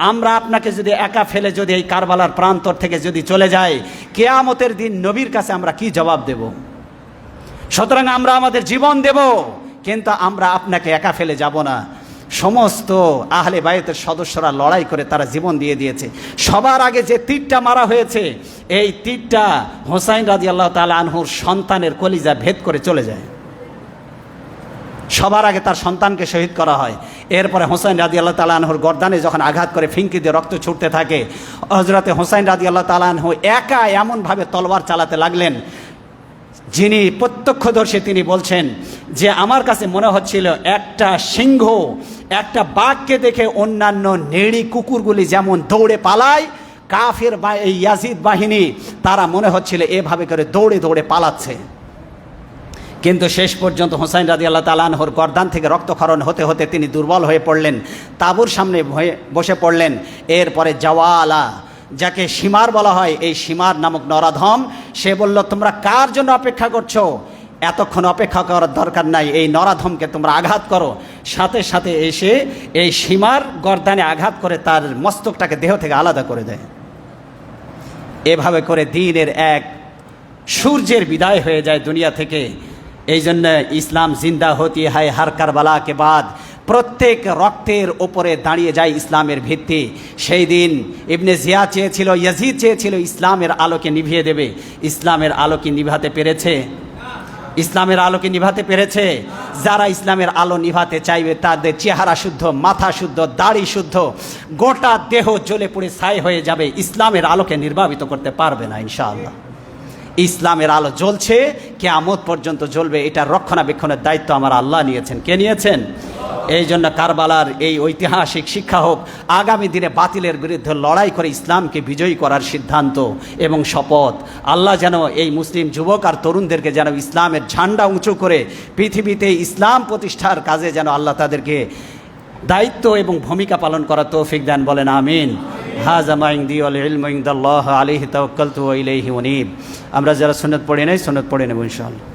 আমরা আপনাকে যদি একা ফেলে যদি এই কারবালার প্রান্তর থেকে যদি চলে যাই, কিয়ামতের দিন নবীর কাছে আমরা কি জবাব দেব? সুতরাং আমরা আমাদের জীবন দেব, কিন্তু আমরা আপনাকে একা ফেলে যাব না। সমস্ত আহলে বায়তের সদস্যরা লড়াই করে তারা জীবন দিয়ে দিয়েছে। সবার আগে যে তীরটা মারা হয়েছে, এই তীরটা হোসাইন রাদিয়াল্লাহু তাআলা আনহুর সন্তানের কলিজা ভেদ করে চলে যায়। সবার আগে তার সন্তানকে শহীদ করা হয়। এরপরে হোসাইন রাদিয়াল্লাহু তাআলা আনহুর গর্দানে যখন আঘাত করে ফিঙ্কি দিয়ে রক্ত ছুটতে থাকে, হযরতে হোসাইন রাদিয়াল্লাহু তাআলা আনহু একা এমনভাবে তলোয়ার চালাতে লাগলেন, যিনি প্রত্যক্ষদর্শী তিনি বলছেন যে আমার কাছে মনে হচ্ছিল একটা সিংহ একটা বাঘকে দেখে অন্যান্য নেড়ি কুকুরগুলি যেমন দৌড়ে পালায়, কাফের এই ইয়াজিদ বাহিনী তারা মনে হচ্ছিল এভাবে করে দৌড়ে দৌড়ে পালাচ্ছে। কিন্তু শেষ পর্যন্ত হোসাইন রাদিয়াল্লাহু তাআলা আনহুর গর্দান থেকে রক্তক্ষরণ হতে হতে তিনি দুর্বল হয়ে পড়লেন, তাঁবুর সামনে বসে পড়লেন। এরপরে জাওয়ালা, যাকে সীমার বলা হয়, এই সীমার নামক নরাধম, সে বলল, তোমরা কার জন্য অপেক্ষা করছো? এতক্ষণ অপেক্ষা করার দরকার নাই, এই নরাধমকে তোমরা আঘাত করো। সাথে সাথে এসে এই সীমার গর্দানে আঘাত করে তার মস্তকটাকে দেহ থেকে আলাদা করে দেয়। এভাবে করে দিনের এক সূর্যের বিদায় হয়ে যায় দুনিয়া থেকে। এই জন্য ইসলাম জিন্দা হতি হয় হার কারবালা কে বাদ। প্রত্যেক রক্তের ওপরে দাঁড়িয়ে যায় ইসলামের ভিত্তি। সেই দিন ইবনে জিয়া চেয়েছিল, ইয়াজিদ চেয়েছিল ইসলামের আলোকে নিভিয়ে দেবে। ইসলামের আলোকে নিভাতে পেরেছে? ইসলামের আলোকে নিভাতে পেরেছে? যারা ইসলামের আলো নিভাতে চাইবে তাদের চেহারা শুদ্ধ, মাথা শুদ্ধ, দাড়ি শুদ্ধ, গোটা দেহ জ্বলে পুড়ে ছাই হয়ে যাবে, ইসলামের আলোকে নির্বাপিত করতে পারবে না ইনশাআল্লাহ। ইসলামের আলো জ্বলছে, কিয়ামত পর্যন্ত জ্বলবে, এটার রক্ষণাবেক্ষণের দায়িত্ব আমার আল্লাহ নিয়েছেন। কে নিয়েছেন? এই জন্য কারবালার এই ঐতিহাসিক শিক্ষা হোক, আগামী দিনে বাতিলের বিরুদ্ধে লড়াই করে ইসলামকে বিজয়ী করার সিদ্ধান্ত এবং শপথ। আল্লাহ যেন এই মুসলিম যুবক আর তরুণদেরকে যেন ইসলামের ঝান্ডা উঁচু করে পৃথিবীতে ইসলাম প্রতিষ্ঠার কাজে যেন আল্লাহ তাদেরকে দায়িত্ব এবং ভূমিকা পালন করার তৌফিক দেন, বলেন আমিন। হাযা মা ইনদি ওয়াল ইলমু ইনদাল্লাহ আলাইহি তাওয়াক্কালতু ওয়া ইলাইহি উনীব। আমরা যারা সুন্নাত পড়ে নাই, সুন্নাত পড়ে নেব ইনশাআল্লাহ।